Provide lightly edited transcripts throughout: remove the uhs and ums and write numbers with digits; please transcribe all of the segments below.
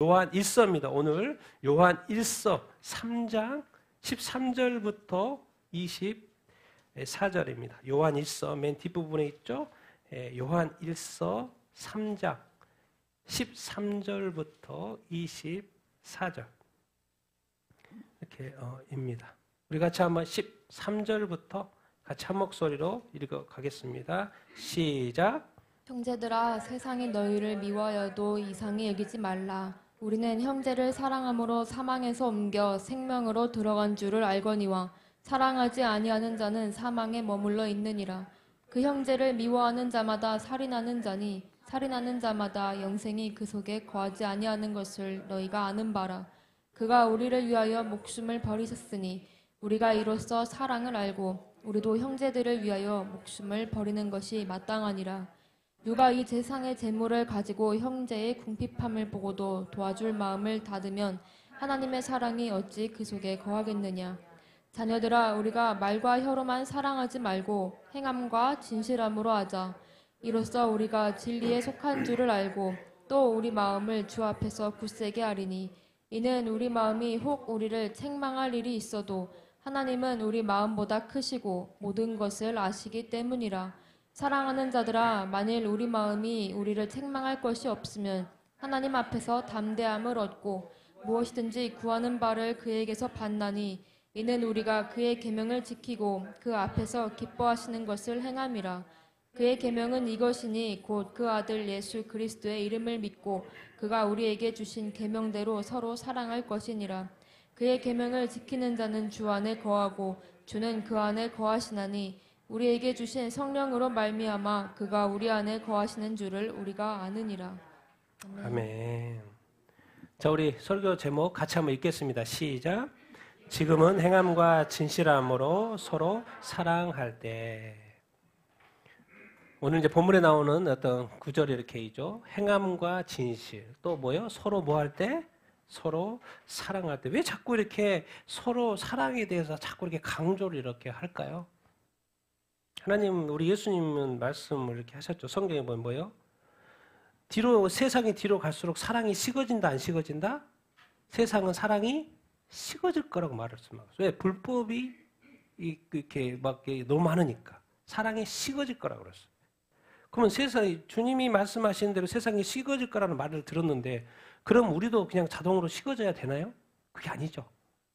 요한 1서입니다. 오늘 요한 1서 3장 13절부터 24절입니다. 요한 1서 맨 뒷부분에 있죠. 요한 1서 3장 13절부터 24절 이렇게 입니다. 우리 같이 한번 13절부터 같이 한 목소리로 읽어가겠습니다. 시작. 형제들아, 세상이 너희를 미워하여도 이상히 여기지 말라. 우리는 형제를 사랑함으로 사망에서 옮겨 생명으로 들어간 줄을 알거니와 사랑하지 아니하는 자는 사망에 머물러 있느니라. 그 형제를 미워하는 자마다 살인하는 자니 살인하는 자마다 영생이 그 속에 거하지 아니하는 것을 너희가 아는 바라. 그가 우리를 위하여 목숨을 버리셨으니 우리가 이로써 사랑을 알고 우리도 형제들을 위하여 목숨을 버리는 것이 마땅하니라. 누가 이 세상의 재물을 가지고 형제의 궁핍함을 보고도 도와줄 마음을 닫으면 하나님의 사랑이 어찌 그 속에 거하겠느냐. 자녀들아, 우리가 말과 혀로만 사랑하지 말고 행함과 진실함으로 하자. 이로써 우리가 진리에 속한 줄을 알고 또 우리 마음을 주 앞에서 굳세게 하리니 이는 우리 마음이 혹 우리를 책망할 일이 있어도 하나님은 우리 마음보다 크시고 모든 것을 아시기 때문이라. 사랑하는 자들아, 만일 우리 마음이 우리를 책망할 것이 없으면 하나님 앞에서 담대함을 얻고 무엇이든지 구하는 바를 그에게서 받나니 이는 우리가 그의 계명을 지키고 그 앞에서 기뻐하시는 것을 행함이라. 그의 계명은 이것이니 곧 그 아들 예수 그리스도의 이름을 믿고 그가 우리에게 주신 계명대로 서로 사랑할 것이니라. 그의 계명을 지키는 자는 주 안에 거하고 주는 그 안에 거하시나니 우리에게 주신 성령으로 말미암아 그가 우리 안에 거하시는 줄을 우리가 아느니라. 아멘. 자, 우리 설교 제목 같이 한번 읽겠습니다. 시작. 지금은 행함과 진실함으로 서로 사랑할 때. 오늘 이제 본문에 나오는 어떤 구절이 이렇게 있죠. 행함과 진실. 또 뭐요? 서로 뭐 할 때? 서로 사랑할 때. 왜 자꾸 이렇게 서로 사랑에 대해서 자꾸 이렇게 강조를 이렇게 할까요? 하나님, 우리 예수님은 말씀을 이렇게 하셨죠. 성경에 보면 뭐예요? 세상이 뒤로 갈수록 사랑이 식어진다, 안 식어진다? 세상은 사랑이 식어질 거라고 말했습니다. 왜? 불법이 이렇게 막 너무 많으니까. 사랑이 식어질 거라고 그랬어요. 그러면 주님이 말씀하신 대로 세상이 식어질 거라는 말을 들었는데, 그럼 우리도 그냥 자동으로 식어져야 되나요? 그게 아니죠.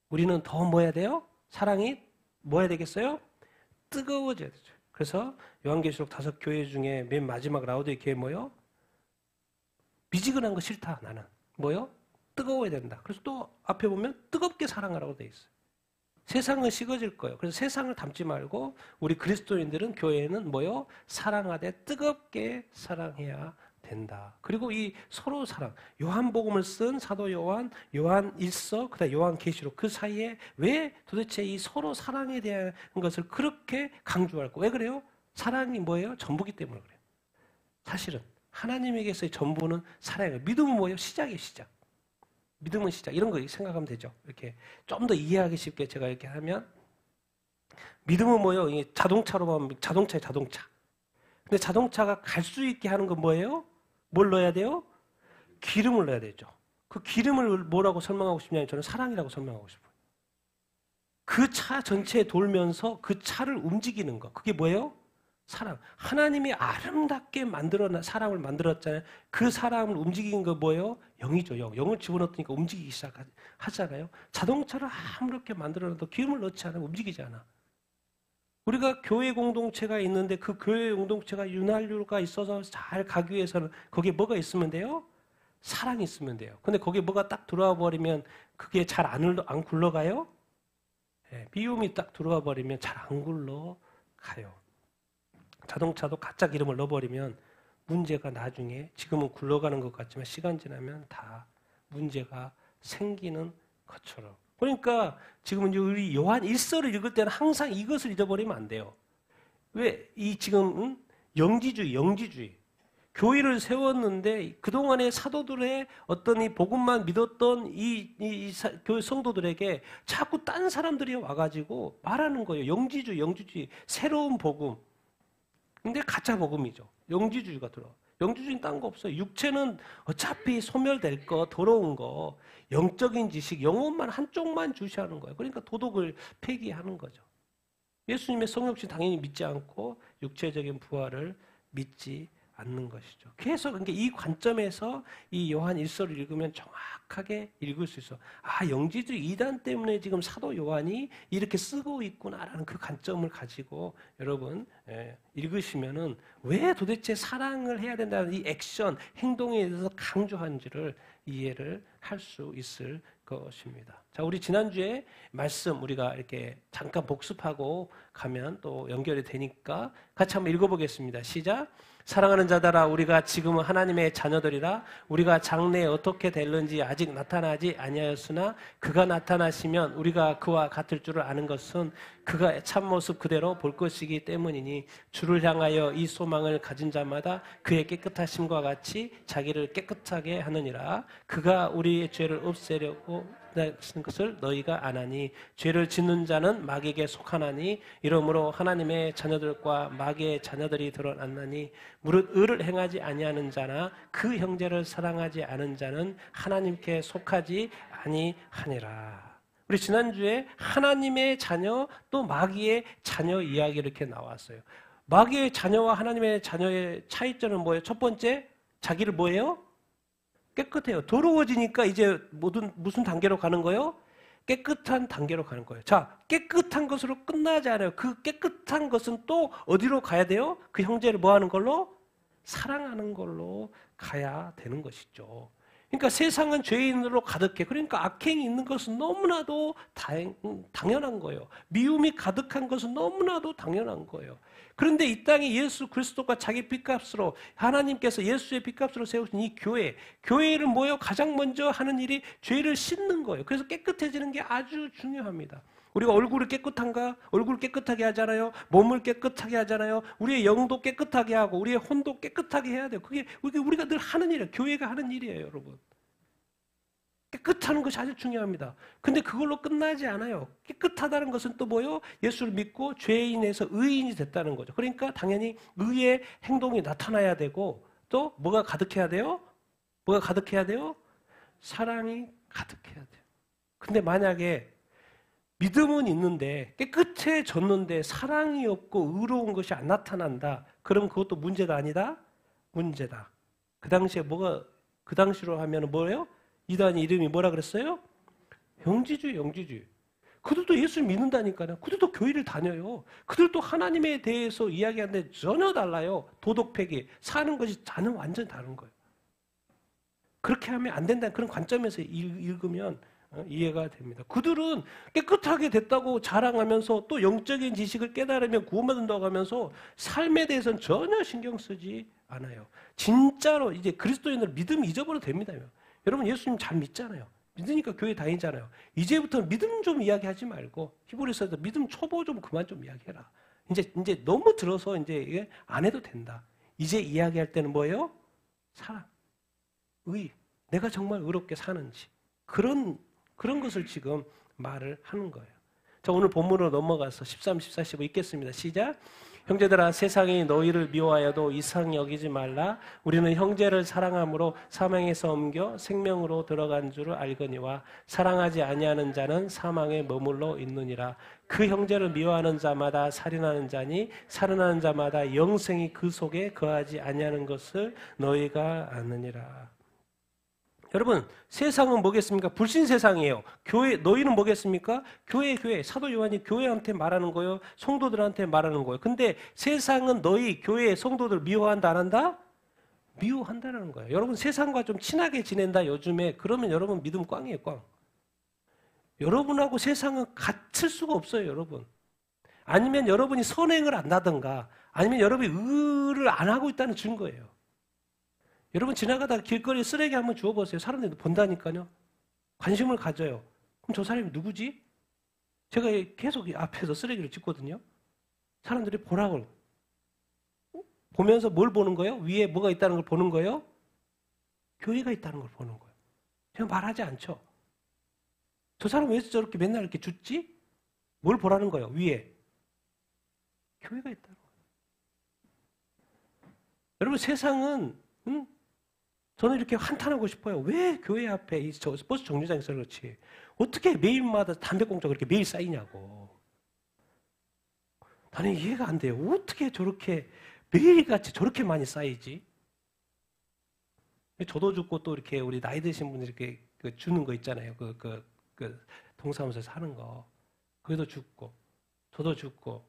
우리는 더 뭐 해야 돼요? 사랑이 뭐 해야 되겠어요? 뜨거워져야 되죠. 그래서 요한계시록 5교회 중에 맨 마지막 라우디게에 뭐요? 미지근한 거 싫다, 나는. 뭐요? 뜨거워야 된다. 그래서 또 앞에 보면 뜨겁게 사랑하라고 돼 있어요. 세상은 식어질 거예요. 그래서 세상을 닮지 말고 우리 그리스도인들은 교회에는 뭐요? 사랑하되 뜨겁게 사랑해야 된다. 그리고 이 서로 사랑, 요한복음을 쓴 사도 요한 1서, 그다음 요한계시록 그 사이에 왜 도대체 이 서로 사랑에 대한 것을 그렇게 강조할까? 왜 그래요? 사랑이 뭐예요? 전부기 때문에 그래요. 사실은 하나님에게서의 전부는 사랑이에요. 믿음은 뭐예요? 시작이에요, 시작. 믿음은 시작. 이런 거 생각하면 되죠. 이렇게 좀 더 이해하기 쉽게 제가 이렇게 하면, 믿음은 뭐예요? 이게 자동차로 보면 자동차에 자동차. 근데 자동차가 갈 수 있게 하는 건 뭐예요? 뭘 넣어야 돼요? 기름을 넣어야 되죠. 그 기름을 뭐라고 설명하고 싶냐면 저는 사랑이라고 설명하고 싶어요. 그 차 전체에 돌면서 그 차를 움직이는 거. 그게 뭐예요? 사랑. 하나님이 아름답게 사람을 만들었잖아요. 그 사람을 움직이는 거 뭐예요? 영이죠, 영. 영을 집어넣으니까 움직이기 시작하잖아요. 자동차를 아무렇게 만들어놔도 기름을 넣지 않으면 움직이지 않아. 우리가 교회 공동체가 있는데 그 교회 공동체가 윤활유가 있어서 잘 가기 위해서는 거기에 뭐가 있으면 돼요? 사랑이 있으면 돼요. 근데 거기에 뭐가 딱 들어와 버리면 그게 잘 안 굴러가요? 네, 비움이 딱 들어와 버리면 잘 안 굴러가요. 자동차도 가짜 기름을 넣어버리면 문제가 나중에, 지금은 굴러가는 것 같지만 시간 지나면 다 문제가 생기는 것처럼. 그러니까 지금은 우리 요한 1서를 읽을 때는 항상 이것을 잊어버리면 안 돼요. 왜? 지금 영지주의. 교회를 세웠는데 그동안의 사도들의 어떤 이 복음만 믿었던 교회 성도들에게 자꾸 딴 사람들이 와가지고 말하는 거예요. 영지주의. 새로운 복음. 근데 가짜 복음이죠. 영지주의가 들어. 영지주의는 딴 거 없어요. 육체는 어차피 소멸될 거, 더러운 거, 영적인 지식, 영혼만 한쪽만 주시하는 거예요. 그러니까 도덕을 폐기하는 거죠. 예수님의 성육신 당연히 믿지 않고 육체적인 부활을 믿지 않는 것이죠. 그래서 그러니까 이 관점에서 이 요한 1서를 읽으면 정확하게 읽을 수 있어. 아, 영지주의 이단 때문에 지금 사도 요한이 이렇게 쓰고 있구나라는 그 관점을 가지고 여러분 읽으시면은 왜 도대체 사랑을 해야 된다는 이 액션, 행동에 대해서 강조한지를 이해를 할 수 있을 것입니다. 자, 우리 지난주에 말씀 우리가 이렇게 잠깐 복습하고 가면 또 연결이 되니까 같이 한번 읽어보겠습니다. 시작. 사랑하는 자들아, 우리가 지금은 하나님의 자녀들이라. 우리가 장래에 어떻게 될는지 아직 나타나지 아니하였으나 그가 나타나시면 우리가 그와 같을 줄을 아는 것은 그가 참모습 그대로 볼 것이기 때문이니 주를 향하여 이 소망을 가진 자마다 그의 깨끗하심과 같이 자기를 깨끗하게 하느니라. 그가 우리의 죄를 없애려고 하신 것을 너희가 아나니 죄를 짓는 자는 마귀에게 속하나니 이러므로 하나님의 자녀들과 마귀의 자녀들이 드러났나니 무릇 의를 행하지 아니하는 자나 그 형제를 사랑하지 않은 자는 하나님께 속하지 아니하니라. 우리 지난주에 하나님의 자녀 또 마귀의 자녀 이야기 이렇게 나왔어요. 마귀의 자녀와 하나님의 자녀의 차이점은 뭐예요? 첫 번째, 자기를 뭐예요? 깨끗해요. 더러워지니까 이제 무슨 단계로 가는 거예요? 깨끗한 단계로 가는 거예요. 자, 깨끗한 것으로 끝나지 않아요. 그 깨끗한 것은 또 어디로 가야 돼요? 그 형제를 뭐 하는 걸로? 사랑하는 걸로 가야 되는 것이죠. 그러니까 세상은 죄인으로 가득해. 그러니까 악행이 있는 것은 너무나도 당연한 거예요. 미움이 가득한 것은 너무나도 당연한 거예요. 그런데 이 땅에 예수 그리스도가 자기 핏값으로 하나님께서 예수의 핏값으로 세우신 이 교회를 뭐예요? 가장 먼저 하는 일이 죄를 씻는 거예요. 그래서 깨끗해지는 게 아주 중요합니다. 우리가 얼굴을 깨끗한가? 얼굴을 깨끗하게 하잖아요. 몸을 깨끗하게 하잖아요. 우리의 영도 깨끗하게 하고 우리의 혼도 깨끗하게 해야 돼요. 그게 우리가 늘 하는 일이에요. 교회가 하는 일이에요, 여러분. 깨끗하는 것이 아주 중요합니다. 근데 그걸로 끝나지 않아요. 깨끗하다는 것은 또 뭐예요? 예수를 믿고 죄인에서 의인이 됐다는 거죠. 그러니까 당연히 의의 행동이 나타나야 되고 또 뭐가 가득해야 돼요? 뭐가 가득해야 돼요? 사랑이 가득해야 돼요. 근데 만약에 믿음은 있는데 깨끗해졌는데 사랑이 없고 의로운 것이 안 나타난다. 그럼 그것도 문제가 아니다? 문제다. 그 당시에 그 당시로 하면 뭐예요? 이단의 이름이 뭐라 그랬어요? 영지주의. 그들도 예수를 믿는다니까요. 그들도 교회를 다녀요. 그들도 하나님에 대해서 이야기하는데 전혀 달라요. 도덕 폐기, 사는 것이 완전히 다른 거예요. 그렇게 하면 안 된다는 그런 관점에서 읽으면 이해가 됩니다. 그들은 깨끗하게 됐다고 자랑하면서 또 영적인 지식을 깨달으면 구원받는다고 하면서 삶에 대해서는 전혀 신경 쓰지 않아요. 진짜로 이제 그리스도인들 믿음 잊어버려도 됩니다. 여러분 예수님 잘 믿잖아요. 믿으니까 교회 다니잖아요. 이제부터 믿음 좀 이야기하지 말고 히브리서에서 믿음 초보 좀 그만 좀 이야기해라. 이제 너무 들어서 이제 이게 안 해도 된다. 이제 이야기할 때는 뭐예요? 사랑, 의, 내가 정말 의롭게 사는지 그런 것을 지금 말을 하는 거예요. 자, 오늘 본문으로 넘어가서 13, 14, 15 읽겠습니다. 시작. 형제들아, 세상이 너희를 미워하여도 이상히 여기지 말라. 우리는 형제를 사랑함으로 사망에서 옮겨 생명으로 들어간 줄을 알거니와 사랑하지 아니하는 자는 사망에 머물러 있느니라. 그 형제를 미워하는 자마다 살인하는 자니 살인하는 자마다 영생이 그 속에 거하지 아니하는 것을 너희가 아느니라. 여러분, 세상은 뭐겠습니까? 불신 세상이에요. 교회, 너희는 뭐겠습니까? 교회. 사도 요한이 교회한테 말하는 거예요. 성도들한테 말하는 거예요. 근데 세상은 너희 교회 성도들 미워한다, 안 한다? 미워한다는 거예요. 여러분, 세상과 좀 친하게 지낸다, 요즘에. 그러면 여러분 믿음 꽝이에요, 꽝. 여러분하고 세상은 같을 수가 없어요, 여러분. 아니면 여러분이 선행을 안 하든가, 아니면 여러분이 의를 안 하고 있다는 증거예요. 여러분 지나가다가 길거리에 쓰레기 한번 주워보세요. 사람들이 본다니까요. 관심을 가져요. 그럼 저 사람이 누구지? 제가 계속 앞에서 쓰레기를 짚거든요. 사람들이 보라고. 보면서 뭘 보는 거예요? 위에 뭐가 있다는 걸 보는 거예요? 교회가 있다는 걸 보는 거예요. 제가 말하지 않죠. 저 사람 왜 저렇게 맨날 이렇게 줍지? 뭘 보라는 거예요? 위에. 교회가 있다는 거예요. 여러분 세상은 응? 저는 이렇게 한탄하고 싶어요. 왜 교회 앞에 이 버스 정류장에서 그렇지 어떻게 매일마다 담배꽁초가 그렇게 매일 쌓이냐고. 나는 이해가 안 돼요. 어떻게 저렇게 매일같이 저렇게 많이 쌓이지? 저도 죽고 또 이렇게 우리 나이 드신 분들 이렇게 주는 거 있잖아요. 동사무소에서 하는 거. 거기도 죽고, 저도 죽고,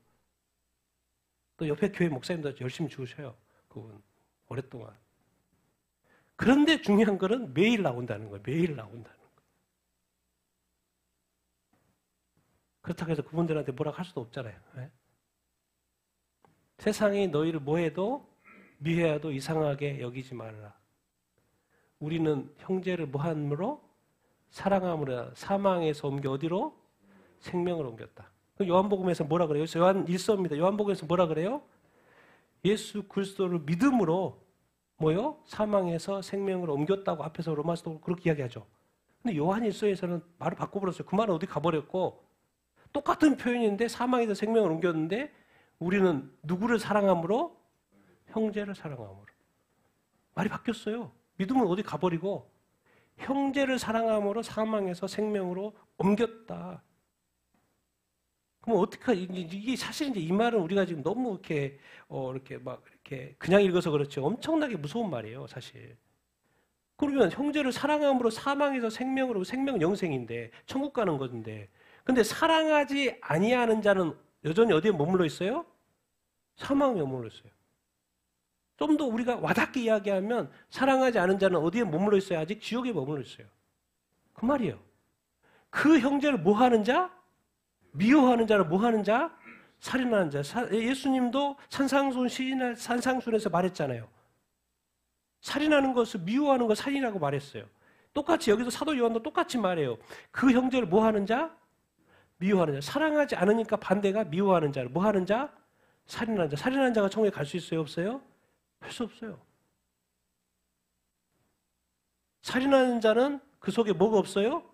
또 옆에 교회 목사님도 열심히 주셔요. 그분 오랫동안. 그런데 중요한 거는 매일 나온다는 거예요. 매일 나온다는 거. 그렇다고 해서 그분들한테 뭐라고 할 수도 없잖아요. 네? 세상이 너희를 뭐해도 미워해도 이상하게 여기지 말라. 우리는 형제를 뭐함으로? 사랑함으로 사망에서 옮겨 어디로? 생명을 옮겼다. 요한복음에서 뭐라 그래요? 요한 1서입니다. 요한복음에서 뭐라 그래요? 예수 그리스도를 믿음으로 뭐요? 사망에서 생명을 옮겼다고 앞에서 로마서도 그렇게 이야기하죠. 근데 요한 1서에서는 말을 바꿔버렸어요. 그 말은 어디 가버렸고 똑같은 표현인데 사망에서 생명을 옮겼는데 우리는 누구를 사랑함으로? 형제를 사랑함으로. 말이 바뀌었어요. 믿음은 어디 가버리고 형제를 사랑함으로 사망에서 생명으로 옮겼다. 그럼 어떻게 이게 사실 이제 이 말은 우리가 지금 너무 이렇게 이렇게 그냥 읽어서 그렇지 엄청나게 무서운 말이에요, 사실. 그러면 형제를 사랑함으로 사망에서 생명으로 생명은 영생인데 천국 가는 건데, 근데 사랑하지 아니하는 자는 여전히 어디에 머물러 있어요? 사망에 머물러 있어요. 좀 더 우리가 와닿게 이야기하면 사랑하지 않은 자는 어디에 머물러 있어요? 아직 지옥에 머물러 있어요. 그 말이에요. 그 형제를 뭐 하는 자? 미워하는 자를 뭐 하는 자? 살인하는 자. 예수님도 산상순에서 말했잖아요. 살인하는 것을 미워하는 것 살인이라고 말했어요. 똑같이 여기서 사도 요한도 똑같이 말해요. 그 형제를 뭐 하는 자? 미워하는 자. 사랑하지 않으니까 반대가 미워하는 자를 뭐 하는 자? 살인하는 자. 살인하는 자가 천국에 갈 수 있어요? 없어요? 할 수 없어요. 살인하는 자는 그 속에 뭐가 없어요?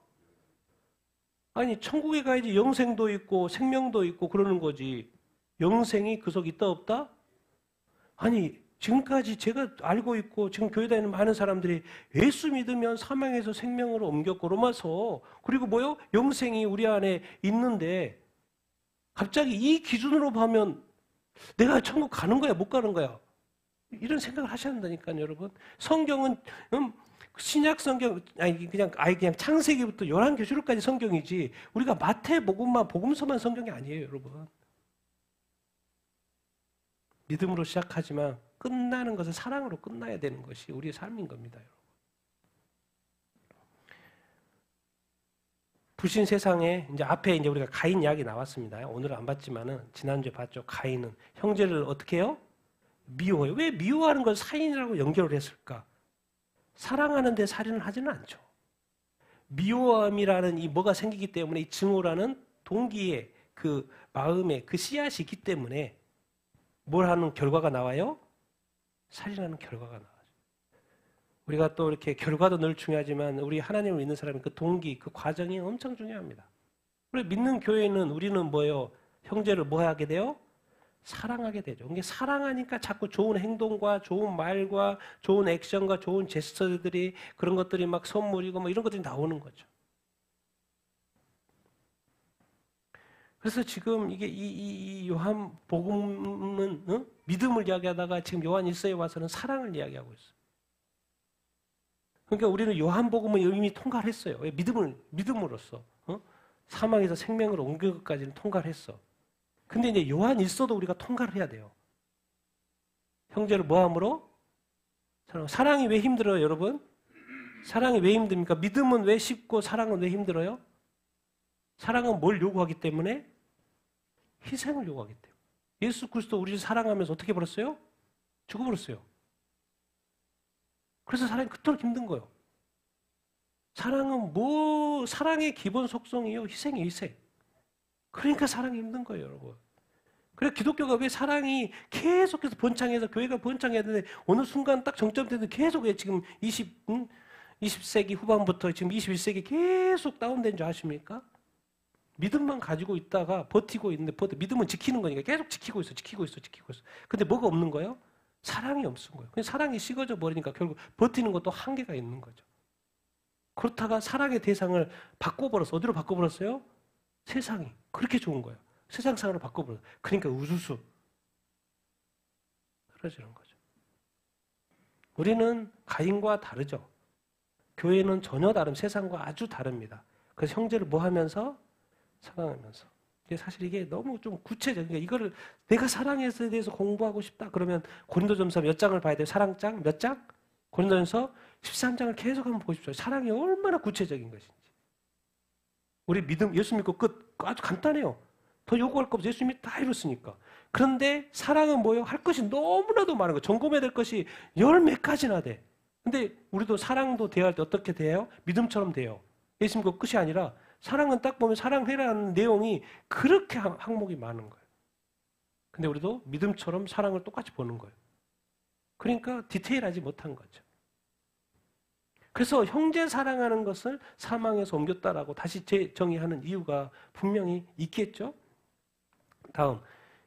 아니 천국에 가야지 영생도 있고 생명도 있고 그러는 거지. 영생이 그 속에 있다 없다? 아니 지금까지 제가 알고 있고 지금 교회 다니는 많은 사람들이 예수 믿으면 사망에서 생명으로 옮겼고 로마서 그리고 뭐요? 영생이 우리 안에 있는데 갑자기 이 기준으로 보면 내가 천국 가는 거야 못 가는 거야? 이런 생각을 하셔야 한다니까요, 여러분. 성경은 신약 성경 그냥 창세기부터 요한계시록까지 성경이지 우리가 마태복음만 복음서만 성경이 아니에요, 여러분. 믿음으로 시작하지만 끝나는 것은 사랑으로 끝나야 되는 것이 우리의 삶인 겁니다, 여러분. 부신 세상에 이제 앞에 이제 우리가 가인 이야기 나왔습니다. 오늘은 안 봤지만은 지난주에 봤죠. 가인은 형제를 어떻게 해요? 미워해요. 왜 미워하는 걸 살인이라고 연결을 했을까? 사랑하는데 살인을 하지는 않죠. 미워함이라는 이 뭐가 생기기 때문에 이 증오라는 동기의 그 마음에 그 씨앗이 있기 때문에 뭘 하는 결과가 나와요? 살인하는 결과가 나와요. 우리가 또 이렇게 결과도 늘 중요하지만 우리 하나님을 믿는 사람은 그 동기, 그 과정이 엄청 중요합니다. 우리 믿는 교회는 우리는 뭐예요? 형제를 뭐 하게 돼요? 사랑하게 되죠. 그러니까 사랑하니까 자꾸 좋은 행동과 좋은 말과 좋은 액션과 좋은 제스처들이 그런 것들이 막 선물이고 뭐 이런 것들이 나오는 거죠. 그래서 지금 이게 이 요한 복음은 믿음을 이야기하다가 지금 요한 1서에 와서는 사랑을 이야기하고 있어요. 그러니까 우리는 요한 복음은 이미 통과를 했어요. 왜? 믿음으로써 사망에서 생명으로 옮긴 것까지는 통과를 했어. 근데 이제 요한 1서도 우리가 통과를 해야 돼요. 형제를 뭐함으로? 사랑이 왜 힘들어요, 여러분? 사랑이 왜 힘듭니까? 믿음은 왜 쉽고 사랑은 왜 힘들어요? 사랑은 뭘 요구하기 때문에? 희생을 요구하기 때문에. 예수 그리스도 우리를 사랑하면서 어떻게 버렸어요? 죽어버렸어요. 그래서 사랑이 그토록 힘든 거예요. 사랑은 사랑의 기본 속성이요. 희생이에요, 희생. 그러니까 사랑이 힘든 거예요, 여러분. 그래 기독교가 왜 사랑이 계속해서 번창해서 교회가 번창해야 되는데 어느 순간 딱 정점 때는 계속 왜 지금 20세기 후반부터 지금 21세기 계속 다운된 줄 아십니까? 믿음만 가지고 있다가 버티고 있는데 믿음은 지키는 거니까 계속 지키고 있어. 근데 뭐가 없는 거예요? 사랑이 없은 거예요. 사랑이 식어져 버리니까 결국 버티는 것도 한계가 있는 거죠. 그렇다가 사랑의 대상을 바꿔버렸어. 어디로 바꿔버렸어요? 세상이. 그렇게 좋은 거예요. 세상 사랑으로 바꿔버렸어요. 그러니까 우수수 떨어지는 거죠. 우리는 가인과 다르죠. 교회는 전혀 다른 세상과 아주 다릅니다. 그래서 형제를 뭐 하면서? 사랑하면서. 사실 이게 너무 좀 구체적인 게 이거를 내가 사랑에서에 대해서 공부하고 싶다 그러면 고린도전서 몇 장을 봐야 돼요? 사랑장 몇 장? 고린도전서 13장을 계속 한번 보십시오. 사랑이 얼마나 구체적인 것인지. 우리 믿음 예수 믿고 끝 아주 간단해요. 더 요구할 거 없어. 예수님이 다 이뤘으니까. 그런데 사랑은 뭐예요? 할 것이 너무나도 많은 거예요. 점검해야 될 것이 열 몇 가지나 돼. 근데 우리도 사랑도 대할 때 어떻게 돼요? 믿음처럼 돼요. 예수 믿고 끝이 아니라 사랑은 딱 보면 사랑해라는 내용이 그렇게 항목이 많은 거예요. 근데 우리도 믿음처럼 사랑을 똑같이 보는 거예요. 그러니까 디테일하지 못한 거죠. 그래서 형제 사랑하는 것을 사망에서 옮겼다라고 다시 재정의하는 이유가 분명히 있겠죠. 다음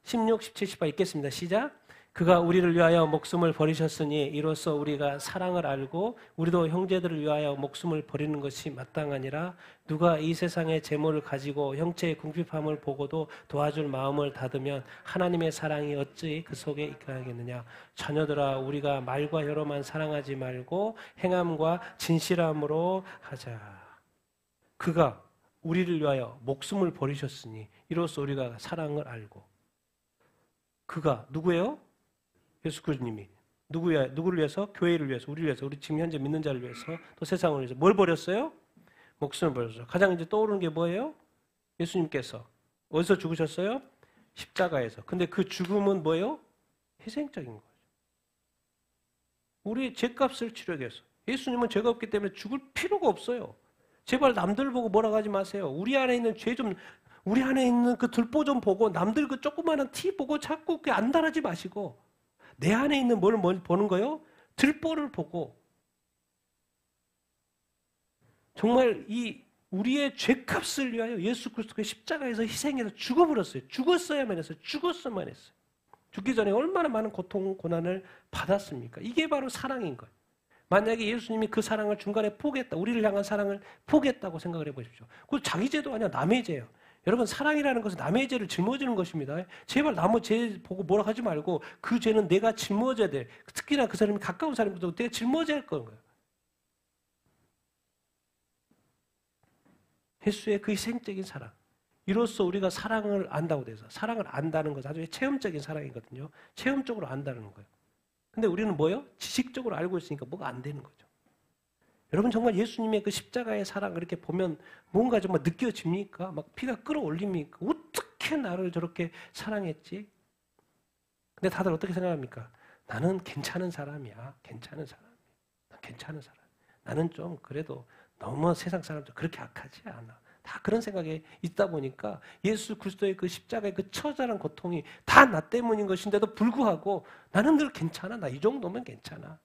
16, 17, 18 읽겠습니다. 시작. 그가 우리를 위하여 목숨을 버리셨으니 이로써 우리가 사랑을 알고 우리도 형제들을 위하여 목숨을 버리는 것이 마땅하니라. 누가 이 세상의 재물을 가지고 형체의 궁핍함을 보고도 도와줄 마음을 닫으면 하나님의 사랑이 어찌 그 속에 있겠느냐. 자녀들아 우리가 말과 혀로만 사랑하지 말고 행함과 진실함으로 하자. 그가 우리를 위하여 목숨을 버리셨으니 이로써 우리가 사랑을 알고. 그가 누구예요? 예수 그리스도님이 누구를 위해서? 교회를 위해서, 우리를 위해서, 우리 지금 현재 믿는 자를 위해서, 또 세상을 위해서 뭘 버렸어요? 목숨을 버렸어요. 가장 이제 떠오르는 게 뭐예요? 예수님께서 어디서 죽으셨어요? 십자가에서. 근데 그 죽음은 뭐예요? 희생적인 거죠. 우리의 죄값을 치르기 위해서. 예수님은 죄가 없기 때문에 죽을 필요가 없어요. 제발 남들 보고 뭐라고 하지 마세요. 우리 안에 있는 죄 좀, 우리 안에 있는 그 들보 좀 보고 남들 그 조그마한 티 보고 자꾸 그렇게 안달하지 마시고 내 안에 있는 뭘 보는 거요? 들보를 보고 정말 이 우리의 죄값을 위하여 예수 그리스도가 십자가에서 희생해서 죽어버렸어요. 죽었어야만 했어요. 죽었어야만 했어요. 죽기 전에 얼마나 많은 고통, 고난을 받았습니까? 이게 바로 사랑인 거예요. 만약에 예수님이 그 사랑을 중간에 포기했다. 우리를 향한 사랑을 포기했다고 생각을 해보십시오. 그건 자기 죄도 아니야. 남의 죄예요. 여러분 사랑이라는 것은 남의 죄를 짊어지는 것입니다. 제발 남의 죄 보고 뭐라 하지 말고 그 죄는 내가 짊어져야 돼. 특히나 그 사람이 가까운 사람보다 내가 짊어져야 할 거예요. 예수의 그 희생적인 사랑. 이로써 우리가 사랑을 안다고 돼서 사랑을 안다는 것은 아주 체험적인 사랑이거든요. 체험적으로 안다는 거예요. 근데 우리는 뭐예요? 지식적으로 알고 있으니까 뭐가 안 되는 거죠. 여러분 정말 예수님의 그 십자가의 사랑을 이렇게 보면 뭔가 정말 느껴집니까? 막 피가 끓어올립니까? 어떻게 나를 저렇게 사랑했지? 근데 다들 어떻게 생각합니까? 나는 괜찮은 사람이야. 괜찮은 사람이야. 괜찮은 사람. 나는 좀 그래도 너무 세상 사람들 그렇게 악하지 않아. 다 그런 생각에 있다 보니까 예수 그리스도의 그 십자가의 그 처절한 고통이 다 나 때문인 것인데도 불구하고 나는 늘 괜찮아. 나 이 정도면 괜찮아.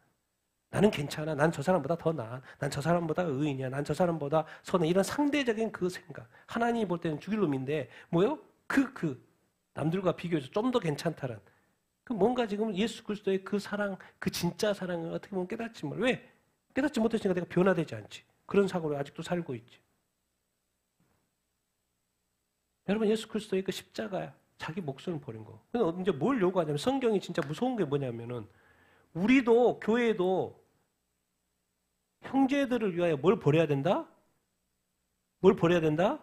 나는 괜찮아. 난 저 사람보다 더 나아. 난 저 사람보다 의인이야. 난 저 사람보다 선해. 이런 상대적인 그 생각. 하나님이 볼 때는 죽일 놈인데 뭐요? 남들과 비교해서 좀 더 괜찮다는 그 뭔가 지금 예수 그리스도의 그 사랑, 그 진짜 사랑을 어떻게 보면 깨닫지 못. 왜? 깨닫지 못했으니까 내가 변화되지 않지. 그런 사고로 아직도 살고 있지. 여러분 예수 그리스도의 그 십자가야. 자기 목숨을 버린 거. 근데 이제 뭘 요구하냐면 성경이 진짜 무서운 게 뭐냐면은 우리도 교회도 형제들을 위하여 뭘 버려야 된다? 뭘 버려야 된다?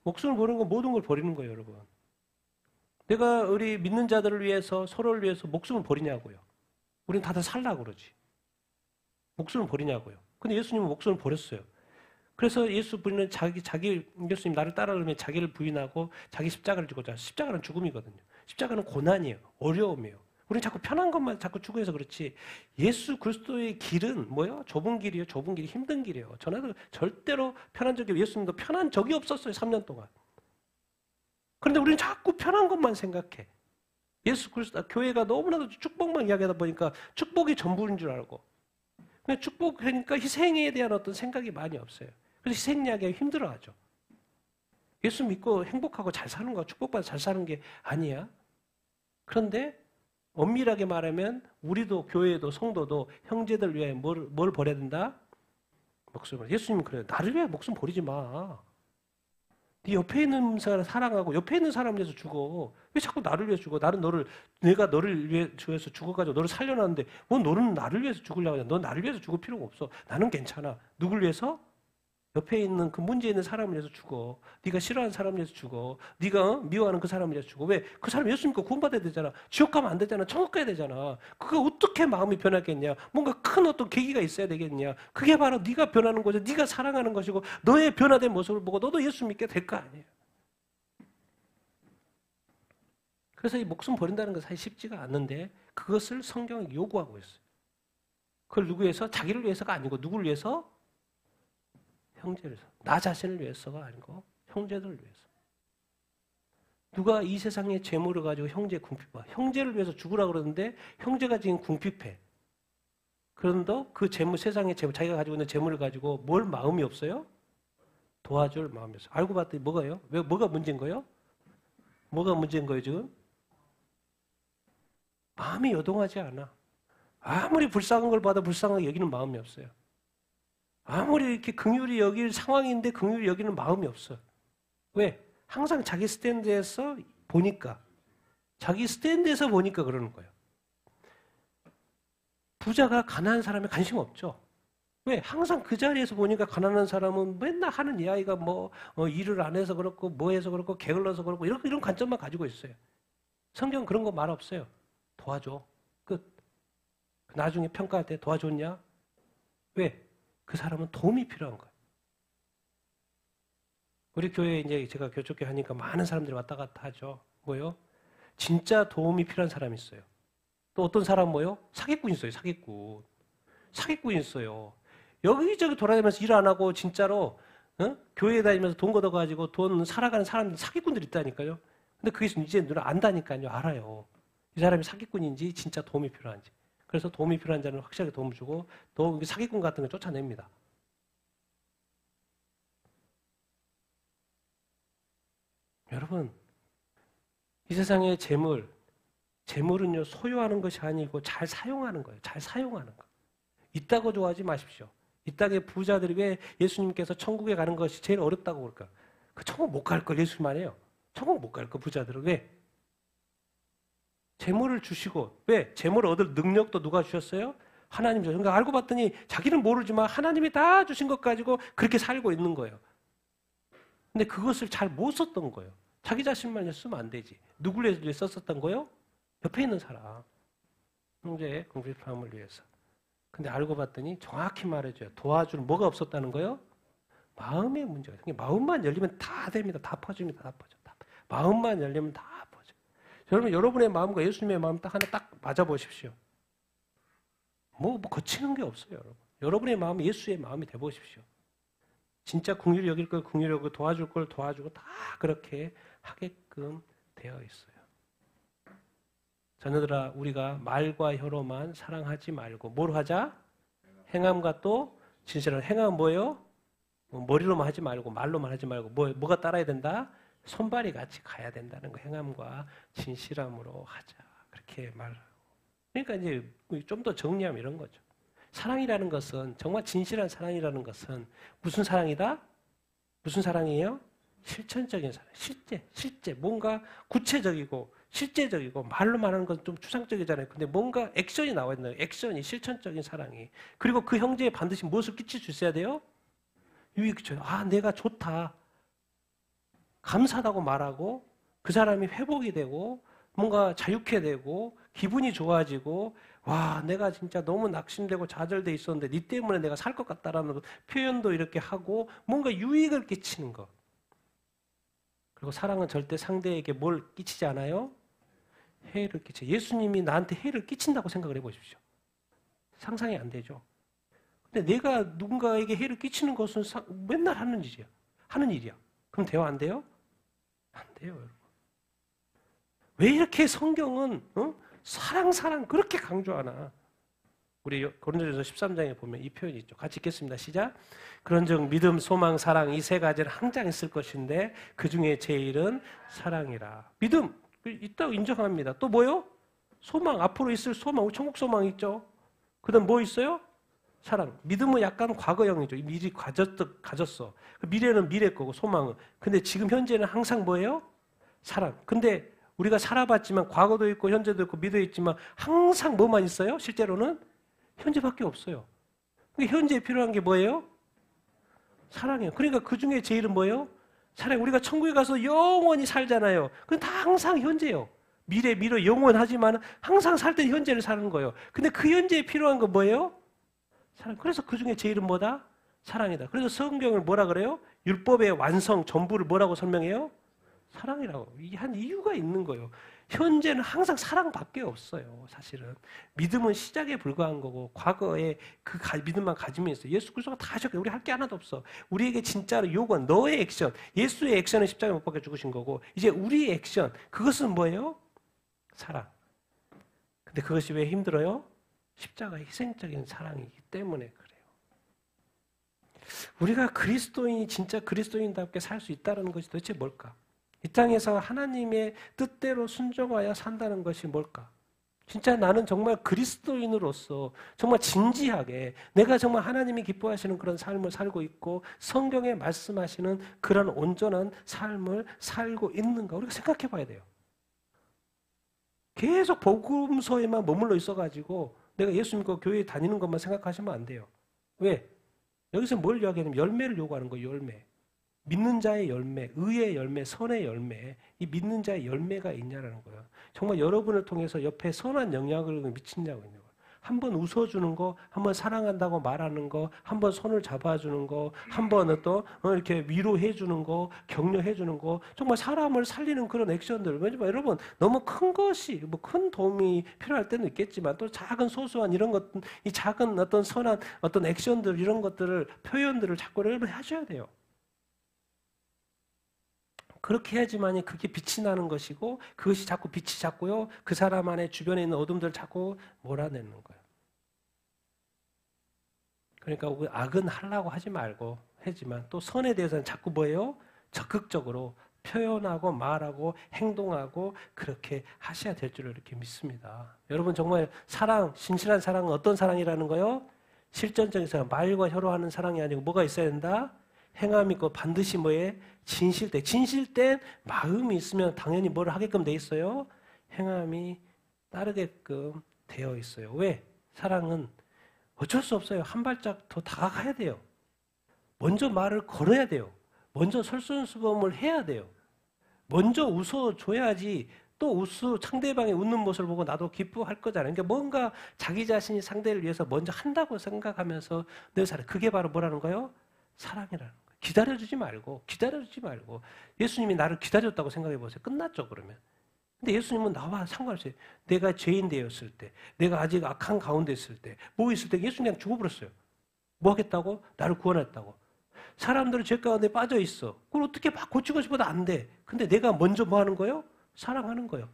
목숨을 버리는 건 모든 걸 버리는 거예요, 여러분. 내가 우리 믿는 자들을 위해서 서로를 위해서 목숨을 버리냐고요. 우리는 다들 살라고 그러지. 목숨을 버리냐고요. 근데 예수님은 목숨을 버렸어요. 그래서 예수 부인은 예수님 나를 따라오면 자기를 부인하고 자기 십자가를 지고 자. 십자가는 죽음이거든요. 십자가는 고난이에요. 어려움이에요. 우리는 자꾸 편한 것만 자꾸 추구해서 그렇지. 예수 그리스도의 길은 뭐예요? 좁은 길이에요. 좁은 길이 힘든 길이에요. 전에도 절대로 편한 적이 예수님도 편한 적이 없었어요. 3년 동안. 그런데 우리는 자꾸 편한 것만 생각해. 예수 그리스도 교회가 너무나도 축복만 이야기하다 보니까 축복이 전부인 줄 알고. 근데 축복하니까 희생에 대한 어떤 생각이 많이 없어요. 그래서 희생 이야기가 힘들어하죠. 예수 믿고 행복하고 잘 사는 거, 축복받아 잘 사는 게 아니야. 그런데 엄밀하게 말하면 우리도 교회도 성도도 형제들 위해 뭘 버려야 된다? 목숨을. 예수님은 그래요. 나를 위해 목숨 버리지 마. 네 옆에 있는 사람 사랑하고 옆에 있는 사람 위해서 죽어. 왜 자꾸 나를 위해서 죽어? 내가 너를 위해서 죽어가지고 너를 살려놨는데 뭐 너는 나를 위해서 죽으려고 하냐? 넌 나를 위해서 죽을 필요가 없어. 나는 괜찮아. 누굴 위해서? 옆에 있는 그 문제 있는 사람을 위해서 죽어. 네가 싫어하는 사람을 위해서 죽어. 네가 미워하는 그 사람을 위해서 죽어. 왜? 그 사람 예수 믿고 구원받아야 되잖아. 지옥 가면 안 되잖아. 천국 가야 되잖아. 그거 어떻게 마음이 변하겠냐? 뭔가 큰 어떤 계기가 있어야 되겠냐? 그게 바로 네가 변하는 거죠. 네가 사랑하는 것이고 너의 변화된 모습을 보고 너도 예수 믿게 될 거 아니에요. 그래서 이 목숨 버린다는 건 사실 쉽지가 않는데 그것을 성경이 요구하고 있어요. 그걸 누구 위해서? 자기를 위해서가 아니고 누구를 위해서? 형제를 위해서. 나 자신을 위해서가 아니고 형제들을 위해서. 누가 이 세상의 재물을 가지고 형제 궁핍해. 형제를 위해서 죽으라고 그러는데 형제가 지금 궁핍해. 그런데 그 재물, 세상의 재물, 자기가 가지고 있는 재물을 가지고 뭘 마음이 없어요? 도와줄 마음이 없어요. 알고 봤더니 뭐가요? 뭐가 문제인 거예요? 뭐가 문제인 거예요 지금? 마음이 요동하지 않아. 아무리 불쌍한 걸 받아 불쌍하게 여기는 마음이 없어요. 아무리 이렇게 긍휼히 여길 상황인데 긍휼히 여기는 마음이 없어. 왜? 항상 자기 스탠드에서 보니까. 자기 스탠드에서 보니까 그러는 거예요. 부자가 가난한 사람에 관심 없죠. 왜? 항상 그 자리에서 보니까 가난한 사람은 맨날 하는 이야기가 일을 안 해서 그렇고 뭐 해서 그렇고 게을러서 그렇고 이런 관점만 가지고 있어요. 성경은 그런 거 말 없어요. 도와줘. 끝. 나중에 평가할 때 도와줬냐? 왜? 그 사람은 도움이 필요한 거예요. 우리 교회에 이제 제가 교촉교 하니까 많은 사람들이 왔다 갔다 하죠. 뭐요? 진짜 도움이 필요한 사람이 있어요. 또 어떤 사람 뭐요? 사기꾼 있어요. 사기꾼 있어요. 여기저기 돌아다니면서 일 안 하고 진짜로 교회에 다니면서 돈 걷어가지고 돈 살아가는 사람들 사기꾼들이 있다니까요. 근데 그게 이제 누가 안다니까요. 알아요. 이 사람이 사기꾼인지 진짜 도움이 필요한지. 그래서 도움이 필요한 자는 확실하게 도움을 주고 사기꾼 같은 걸 쫓아냅니다. 여러분, 이 세상의 재물은요 소유하는 것이 아니고 잘 사용하는 거예요. 잘 사용하는 거. 있다고 좋아하지 마십시오. 이 땅의 부자들이 왜 예수님께서 천국에 가는 것이 제일 어렵다고 그럴까? 그 천국 못 갈 걸 예수님만 해요. 천국 못 갈 거 부자들은 왜? 재물을 주시고 왜? 재물을 얻을 능력도 누가 주셨어요? 하나님 주셨어요. 그러니까 알고 봤더니 자기는 모르지만 하나님이 다 주신 것 가지고 그렇게 살고 있는 거예요. 근데 그것을 잘 못 썼던 거예요. 자기 자신만 쓰면 안 되지. 누구를 위해 썼었던 거예요? 옆에 있는 사람. 형제의 궁핍함을 위해서. 근데 알고 봤더니 정확히 말해줘요. 도와줄 뭐가 없었다는 거예요? 마음의 문제가. 마음만 열리면 다 됩니다. 다 퍼집니다. 다 퍼져. 마음만 열리면 다 퍼져. 여러분의 마음과 예수님의 마음 딱 하나 딱 맞아보십시오. 뭐 거치는 게 없어요. 여러분. 여러분의 마음이 예수의 마음이 돼보십시오. 진짜 긍휼히 여길 걸 긍휼히 여기고 도와줄 걸 도와주고 다 그렇게 하게끔 되어 있어요. 자녀들아, 우리가 말과 혀로만 사랑하지 말고 뭘 하자? 행함과 또 진실한 행함은 뭐예요? 머리로만 하지 말고 말로만 하지 말고 뭐가 따라야 된다? 손발이 같이 가야 된다는 거. 행함과 진실함으로 하자. 그렇게 말하고. 그러니까 이제 좀 더 정리하면 이런 거죠. 사랑이라는 것은 정말 진실한 사랑이라는 것은 무슨 사랑이다? 무슨 사랑이에요? 실천적인 사랑. 실제 뭔가 구체적이고 실제적이고 말로만 하는 건 좀 추상적이잖아요. 근데 뭔가 액션이 나와 있는 거예요. 액션이 실천적인 사랑이. 그리고 그 형제에 반드시 무엇을 끼칠 수 있어야 돼요? 유익 줘요. 아, 내가 좋다. 감사하다고 말하고 그 사람이 회복이 되고 뭔가 자유케 되고 기분이 좋아지고 와, 내가 진짜 너무 낙심되고 좌절돼 있었는데 네 때문에 내가 살 것 같다라는 표현도 이렇게 하고 뭔가 유익을 끼치는 것. 그리고 사랑은 절대 상대에게 뭘 끼치지 않아요? 해를 끼쳐. 예수님이 나한테 해를 끼친다고 생각을 해보십시오. 상상이 안 되죠. 근데 내가 누군가에게 해를 끼치는 것은 맨날 하는 일이야. 그럼 돼요? 안 돼요? 안 돼요, 여러분. 왜 이렇게 성경은 사랑 그렇게 강조하나? 우리 고린도전서 13장에 보면 이 표현이 있죠. 같이 읽겠습니다. 시작. 그런즉 믿음, 소망, 사랑 이 세 가지는 항상 있을 것인데 그 중에 제일은 사랑이라. 믿음 있다고 인정합니다. 또 뭐요? 소망, 앞으로 있을 소망, 우리 천국 소망 있죠. 그 다음 뭐 있어요? 사랑. 믿음은 약간 과거형이죠. 미리 가졌어. 미래는 미래 거고 소망은. 근데 지금 현재는 항상 뭐예요? 사랑. 근데 우리가 살아봤지만 과거도 있고 현재도 있고 미래도 있지만 항상 뭐만 있어요? 실제로는 현재밖에 없어요. 그러니까 현재에 필요한 게 뭐예요? 사랑이에요. 그러니까 그 중에 제일은 뭐예요? 사랑. 우리가 천국에 가서 영원히 살잖아요. 그건 다 항상 현재예요. 미래 영원하지만 항상 살 때 현재를 사는 거예요. 근데 그 현재에 필요한 건 뭐예요? 사랑. 그래서 그 중에 제일은 뭐다? 사랑이다. 그래서 성경을 뭐라 그래요? 율법의 완성 전부를 뭐라고 설명해요? 사랑이라고. 이게 한 이유가 있는 거예요. 현재는 항상 사랑밖에 없어요. 사실은 믿음은 시작에 불과한 거고 과거에 그 믿음만 가지면 있어요. 예수 그리스도가 다 하셨고 우리 할 게 하나도 없어. 우리에게 진짜로 요구한 너의 액션, 예수의 액션은 십자가에 못 박혀 죽으신 거고 이제 우리의 액션 그것은 뭐예요? 사랑. 근데 그것이 왜 힘들어요? 십자가의 희생적인 사랑이기 때문에 그래요. 우리가 그리스도인이 진짜 그리스도인답게 살 수 있다는 것이 도대체 뭘까? 이 땅에서 하나님의 뜻대로 순종하여 산다는 것이 뭘까? 진짜 나는 정말 그리스도인으로서 정말 진지하게 내가 정말 하나님이 기뻐하시는 그런 삶을 살고 있고 성경에 말씀하시는 그런 온전한 삶을 살고 있는가 우리가 생각해 봐야 돼요. 계속 복음서에만 머물러 있어가지고 내가 예수 믿고 교회에 다니는 것만 생각하시면 안 돼요. 왜? 여기서 뭘 이야기하냐면 열매를 요구하는 거예요. 열매. 믿는 자의 열매, 의의 열매, 선의 열매, 이 믿는 자의 열매가 있냐라는 거예요. 정말 여러분을 통해서 옆에 선한 영향을 미친냐고 있는 거예요. 한번 웃어주는 거, 한번 사랑한다고 말하는 거, 한번 손을 잡아주는 거, 한번 또 이렇게 위로해주는 거, 격려해주는 거, 정말 사람을 살리는 그런 액션들. 왜냐면 여러분 너무 큰 것이 뭐 큰 도움이 필요할 때는 있겠지만 또 작은 소소한 이런 것, 이 작은 어떤 선한 어떤 액션들 이런 것들을 표현들을 자꾸 여러분 하셔야 돼요. 그렇게 해야지만이 그게 빛이 나는 것이고 그것이 자꾸 빛이 자꾸요 그 사람 안에 주변에 있는 어둠들을 자꾸 몰아내는 거예요. 그러니까 악은 하려고 하지 말고 하지만 또 선에 대해서는 자꾸 뭐예요? 적극적으로 표현하고 말하고 행동하고 그렇게 하셔야 될 줄을 이렇게 믿습니다. 여러분 정말 사랑, 진실한 사랑은 어떤 사랑이라는 거요? 실전적인 사랑, 말과 혀로 하는 사랑이 아니고 뭐가 있어야 된다? 행함이 있고 반드시 뭐에? 진실된. 진실된 마음이 있으면 당연히 뭘 하게끔 돼 있어요? 행함이 따르게끔 되어 있어요. 왜? 사랑은 어쩔 수 없어요. 한 발짝 더 다가가야 돼요. 먼저 말을 걸어야 돼요. 먼저 설선수범을 해야 돼요. 먼저 웃어줘야지 또 상대방의 웃는 모습을 보고 나도 기뻐할 거잖아요. 그러니까 뭔가 자기 자신이 상대를 위해서 먼저 한다고 생각하면서 늘 살아요. 그게 바로 뭐라는 거예요? 사랑이라는 거예요. 기다려주지 말고 예수님이 나를 기다렸다고 생각해 보세요. 끝났죠 그러면. 근데 예수님은 나와 상관없어요. 내가 죄인 되었을 때, 내가 아직 악한 가운데 있을 때, 뭐 있을 때 예수님 그냥 죽어버렸어요. 뭐 하겠다고? 나를 구원했다고. 사람들은 죄 가운데 빠져 있어. 그걸 어떻게 막 고치고 싶어도 안 돼. 근데 내가 먼저 뭐 하는 거예요? 사랑하는 거예요.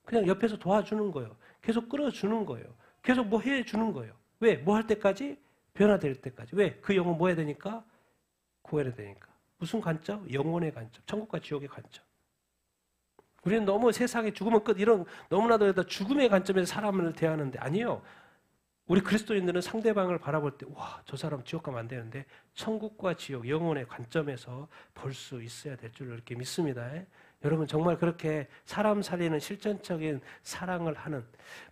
그냥 옆에서 도와주는 거예요. 계속 끌어주는 거예요. 계속 뭐 해주는 거예요. 왜? 뭐 할 때까지? 변화될 때까지. 왜? 그 영혼 뭐 해야 되니까? 구해야 되니까. 무슨 관점? 영혼의 관점. 천국과 지옥의 관점. 우리는 너무 세상에 죽으면 끝 이런 너무나도 죽음의 관점에서 사람을 대하는데 아니요. 우리 그리스도인들은 상대방을 바라볼 때 와, 저 사람 지옥 가면 안 되는데 천국과 지옥, 영혼의 관점에서 볼 수 있어야 될 줄 이렇게 믿습니다. 여러분 정말 그렇게 사람 살리는 실전적인 사랑을 하는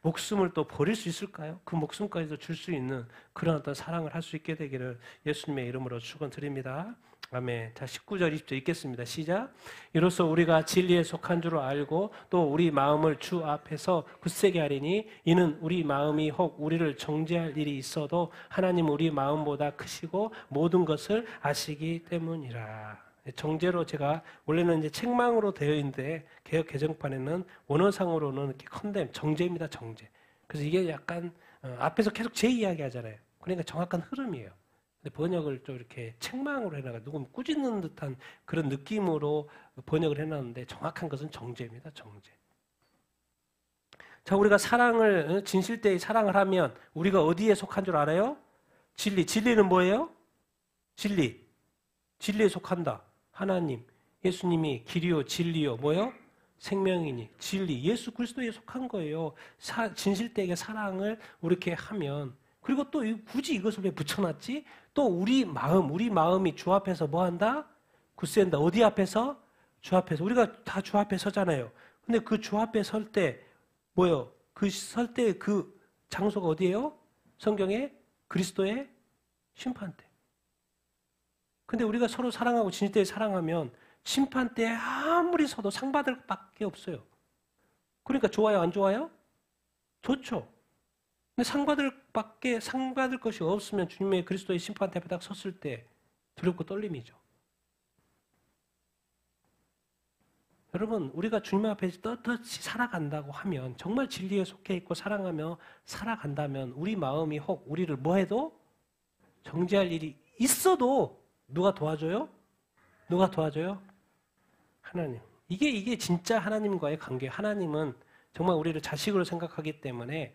목숨을 또 버릴 수 있을까요? 그 목숨까지도 줄 수 있는 그런 어떤 사랑을 할 수 있게 되기를 예수님의 이름으로 축원드립니다. 아멘. 자, 19절, 20절 읽겠습니다. 시작. 이로써 우리가 진리에 속한 줄 알고 또 우리 마음을 주 앞에서 굳세게 하리니 이는 우리 마음이 혹 우리를 정죄할 일이 있어도 하나님 우리 마음보다 크시고 모든 것을 아시기 때문이라. 정죄로 제가 원래는 이제 책망으로 되어 있는데 개역 개정판에는 원어상으로는 이렇게 컨뎀 정죄입니다. 정죄. 그래서 이게 약간 앞에서 계속 제 이야기 하잖아요. 그러니까 정확한 흐름이에요. 근데 번역을 좀 이렇게 책망으로 해놔가 누구 꾸짖는 듯한 그런 느낌으로 번역을 해놨는데 정확한 것은 정죄입니다. 정죄. 자, 우리가 사랑을 진실되이 사랑을 하면 우리가 어디에 속한 줄 알아요? 진리. 진리는 뭐예요? 진리에 속한다. 하나님, 예수님이 길이요, 진리요, 뭐요? 생명이니 진리 예수 그리스도에 속한 거예요. 진실되게 사랑을 이렇게 하면 그리고 또 굳이 이것을 왜 붙여놨지? 또 우리 마음이 주 앞에서 뭐 한다? 굳센다. 어디 앞에서? 주 앞에서. 우리가 다 주 앞에 서잖아요. 근데 그 주 앞에 설 때 뭐요? 그 설 때 그 장소가 어디예요? 성경에 그리스도의 심판대. 근데 우리가 서로 사랑하고 진실되게 사랑하면 심판대에 아무리 서도 상 받을 밖에 없어요. 그러니까 좋아요, 안 좋아요? 좋죠. 근데 상 받을 것이 없으면 주님의 그리스도의 심판대 앞에 딱 섰을 때 두렵고 떨림이죠. 여러분, 우리가 주님 앞에 떳떳이 살아간다고 하면 정말 진리에 속해 있고 사랑하며 살아간다면 우리 마음이 혹 우리를 뭐 해도 정죄할 일이 있어도 누가 도와줘요? 누가 도와줘요? 하나님. 이게 진짜 하나님과의 관계. 하나님은 정말 우리를 자식으로 생각하기 때문에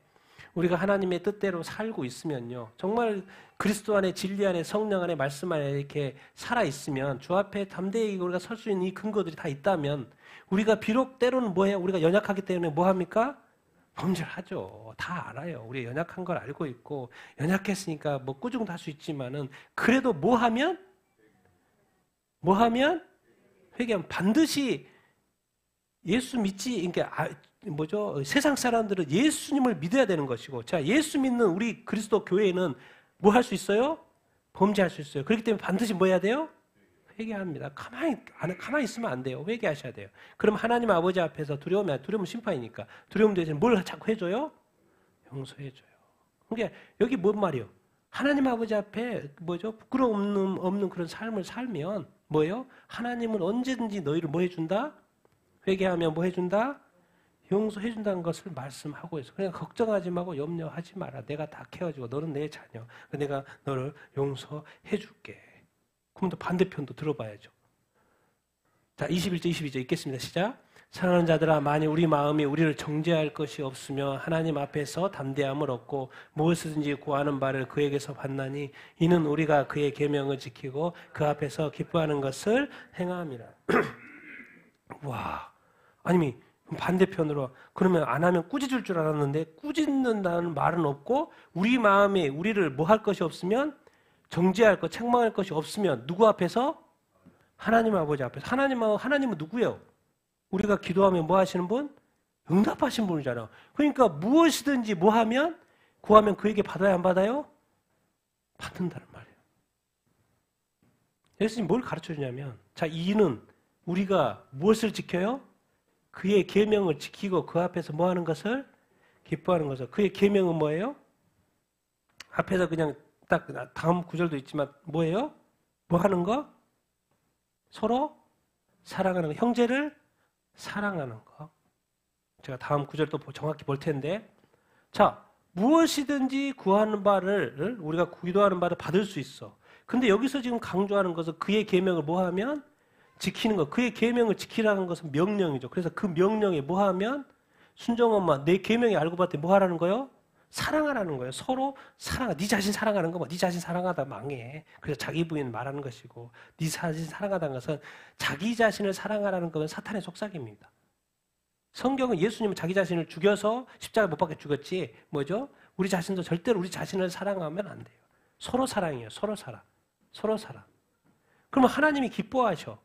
우리가 하나님의 뜻대로 살고 있으면요. 정말 그리스도 안에 진리 안에 성령 안에 말씀 안에 이렇게 살아있으면 주 앞에 담대히 우리가 설 수 있는 이 근거들이 다 있다면 우리가 비록 때로는 뭐해요? 우리가 연약하기 때문에 뭐 합니까? 범죄하죠. 다 알아요. 우리 연약한 걸 알고 있고 연약했으니까 뭐 꾸중도 할 수 있지만은 그래도 뭐 하면 회개하면 반드시 예수 믿지 그러니까 세상 사람들은 예수님을 믿어야 되는 것이고 자 예수 믿는 우리 그리스도 교회는 뭐 할 수 있어요? 범죄할 수 있어요. 그렇기 때문에 반드시 뭐 해야 돼요? 회개합니다. 가만히 있으면 안 돼요. 회개하셔야 돼요. 그럼 하나님 아버지 앞에서 두려우면 심판이니까 두려움 대신 뭘 자꾸 해줘요? 용서해줘요. 그러니까 여기 뭔 말이에요? 하나님 아버지 앞에 부끄러움 없는 그런 삶을 살면 뭐예요? 하나님은 언제든지 너희를 뭐 해준다? 회개하면 뭐 해준다? 용서해준다는 것을 말씀하고 있어. 그러니까 걱정하지 말고 염려하지 마라. 내가 다 케어주고 너는 내 자녀. 내가 너를 용서해줄게. 그럼 또 반대편도 들어봐야죠. 자, 21절, 22절 읽겠습니다. 시작. 사랑하는 자들아, 만일 우리 마음이 우리를 정죄할 것이 없으면 하나님 앞에서 담대함을 얻고 무엇이든지 구하는 바를 그에게서 받나니 이는 우리가 그의 계명을 지키고 그 앞에서 기뻐하는 것을 행함이라. 와, 아니 반대편으로 그러면 안 하면 꾸짖을 줄 알았는데 꾸짖는다는 말은 없고 우리 마음에 우리를 뭐 할 것이 없으면 정죄할 것, 책망할 것이 없으면 누구 앞에서? 하나님 아버지 앞에서. 하나님은 누구예요? 우리가 기도하면 뭐 하시는 분? 응답하신 분이잖아. 그러니까 무엇이든지 뭐 하면? 구하면 그에게 받아야 안 받아요? 받는다는 말이에요. 예수님 뭘 가르쳐 주냐면 자, 이는 우리가 무엇을 지켜요? 그의 계명을 지키고 그 앞에서 뭐 하는 것을? 기뻐하는 것을. 그의 계명은 뭐예요? 앞에서 그냥 딱 다음 구절도 있지만 뭐예요? 뭐 하는 거? 서로 사랑하는 거. 형제를 사랑하는 거. 제가 다음 구절 또 정확히 볼 텐데 자, 무엇이든지 구하는 바를 우리가 기도하는 바를 받을 수 있어. 근데 여기서 지금 강조하는 것은 그의 계명을 뭐 하면? 지키는 거. 그의 계명을 지키라는 것은 명령이죠. 그래서 그 명령에 뭐 하면? 순종엄마 내 계명이 알고 봤더니 뭐 하라는 거예요? 사랑하라는 거예요. 서로 네 자신 사랑하는 거 봐. 네 자신 사랑하다 망해. 그래서 자기 부인 말하는 것이고 네 자신 사랑하다는 것은 자기 자신을 사랑하라는 것은 사탄의 속삭임입니다. 성경은 예수님은 자기 자신을 죽여서 십자가에 못 박혀 죽었지 뭐죠? 우리 자신도 절대로 우리 자신을 사랑하면 안 돼요. 서로 사랑이에요. 서로 사랑. 그러면 하나님이 기뻐하셔.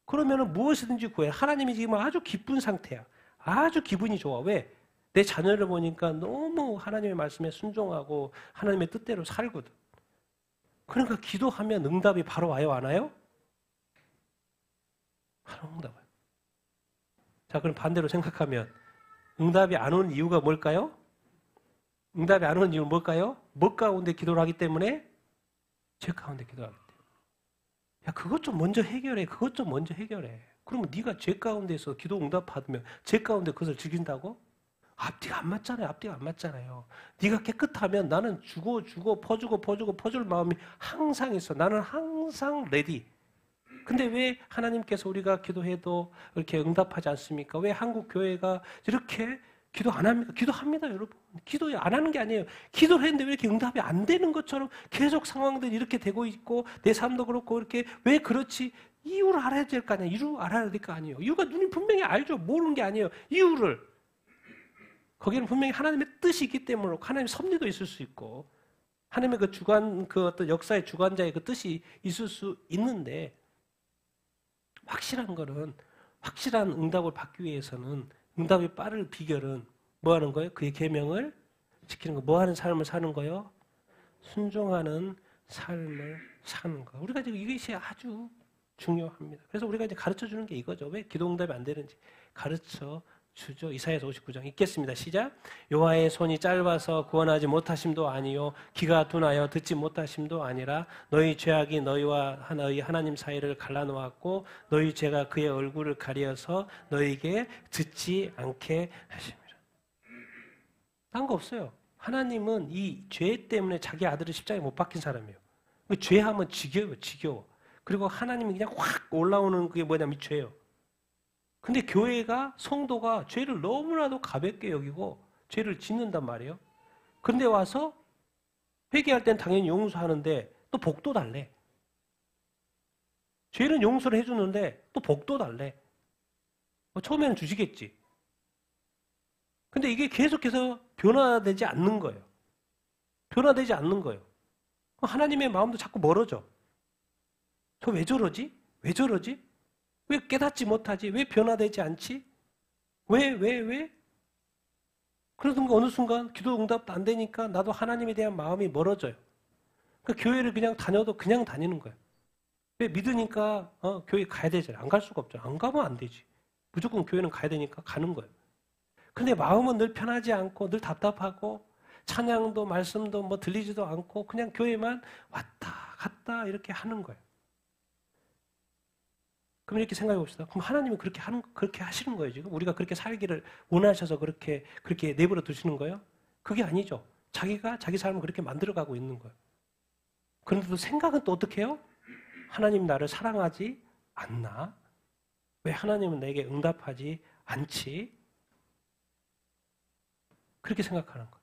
그러면은 무엇이든지 구해. 하나님이 지금 아주 기쁜 상태야. 아주 기분이 좋아. 왜? 내 자녀를 보니까 너무 하나님의 말씀에 순종하고 하나님의 뜻대로 살거든. 그러니까 기도하면 응답이 바로 와요, 안 와요? 바로 응답 와요. 자, 그럼 반대로 생각하면 응답이 안 오는 이유가 뭘까요? 응답이 안 오는 이유는 뭘까요? 뭐 가운데 기도를 하기 때문에? 죄 가운데 기도하기 때문에. 야, 그것 좀 먼저 해결해. 그러면 네가 죄 가운데서 기도 응답 받으면 죄 가운데 그것을 즐긴다고? 앞뒤가 안 맞잖아요. 네가 깨끗하면 나는 주고 퍼줄 마음이 항상 있어. 나는 항상 레디. 근데 왜 하나님께서 우리가 기도해도 이렇게 응답하지 않습니까? 왜 한국 교회가 이렇게 기도 안 합니까? 기도합니다, 여러분. 기도 안 하는 게 아니에요. 기도를 했는데 왜 이렇게 응답이 안 되는 것처럼 계속 상황들이 이렇게 되고 있고 내 삶도 그렇고 이렇게 왜 그렇지? 이유를 알아야 될 거 아니에요. 이유를 알아야 될 거 아니에요. 이유가 누님 분명히 알죠. 모르는 게 아니에요. 이유를. 거기는 분명히 하나님의 뜻이 있기 때문에 하나님의 섭리도 있을 수 있고 하나님의 그 어떤 역사의 주관자의 그 뜻이 있을 수 있는데 확실한 거는 확실한 응답을 받기 위해서는 응답이 빠를 비결은 뭐 하는 거예요? 그의 계명을 지키는 거. 뭐 하는 삶을 사는 거예요? 순종하는 삶을 사는 거. 우리가 지금 이것이 아주 중요합니다. 그래서 우리가 이제 가르쳐 주는 게 이거죠. 왜 기도 응답이 안 되는지 가르쳐 주죠. 이사야서 59장 읽겠습니다. 시작. 여호와의 손이 짧아서 구원하지 못하심도 아니요 귀가 둔하여 듣지 못하심도 아니라 너희 죄악이 너희와 너희 하나님 사이를 갈라놓았고 너희 죄가 그의 얼굴을 가려서 너희에게 듣지 않게 하십니다. 딴 거 없어요. 하나님은 이 죄 때문에 자기 아들을 십자가에 못 박힌 사람이에요. 죄하면 지겨워요. 지겨워. 그리고 하나님이 그냥 확 올라오는 그게 뭐냐면 죄예요. 근데 교회가 성도가 죄를 너무나도 가볍게 여기고 죄를 짓는단 말이에요. 그런데 와서 회개할 땐 당연히 용서하는데 또 복도 달래. 죄는 용서를 해주는데 또 복도 달래. 처음에는 주시겠지. 근데 이게 계속해서 변화되지 않는 거예요. 변화되지 않는 거예요. 하나님의 마음도 자꾸 멀어져. 저 왜 저러지? 왜 저러지? 왜 깨닫지 못하지? 왜 변화되지 않지? 왜? 그러던가 어느 순간 기도 응답도 안 되니까 나도 하나님에 대한 마음이 멀어져요. 그러니까 교회를 그냥 다녀도 그냥 다니는 거예요. 왜 믿으니까 교회 가야 되잖아요. 안 갈 수가 없죠. 안 가면 안 되지. 무조건 교회는 가야 되니까 가는 거예요. 근데 마음은 늘 편하지 않고 늘 답답하고 찬양도 말씀도 뭐 들리지도 않고 그냥 교회만 왔다 갔다 이렇게 하는 거예요. 그럼 이렇게 생각해 봅시다. 그럼 하나님은 그렇게 하시는 거예요, 지금? 우리가 그렇게 살기를 원하셔서 그렇게 내버려 두시는 거예요? 그게 아니죠. 자기가 자기 삶을 그렇게 만들어가고 있는 거예요. 그런데도 생각은 또 어떻게 해요? 하나님 나를 사랑하지 않나? 왜 하나님은 내게 응답하지 않지? 그렇게 생각하는 거예요.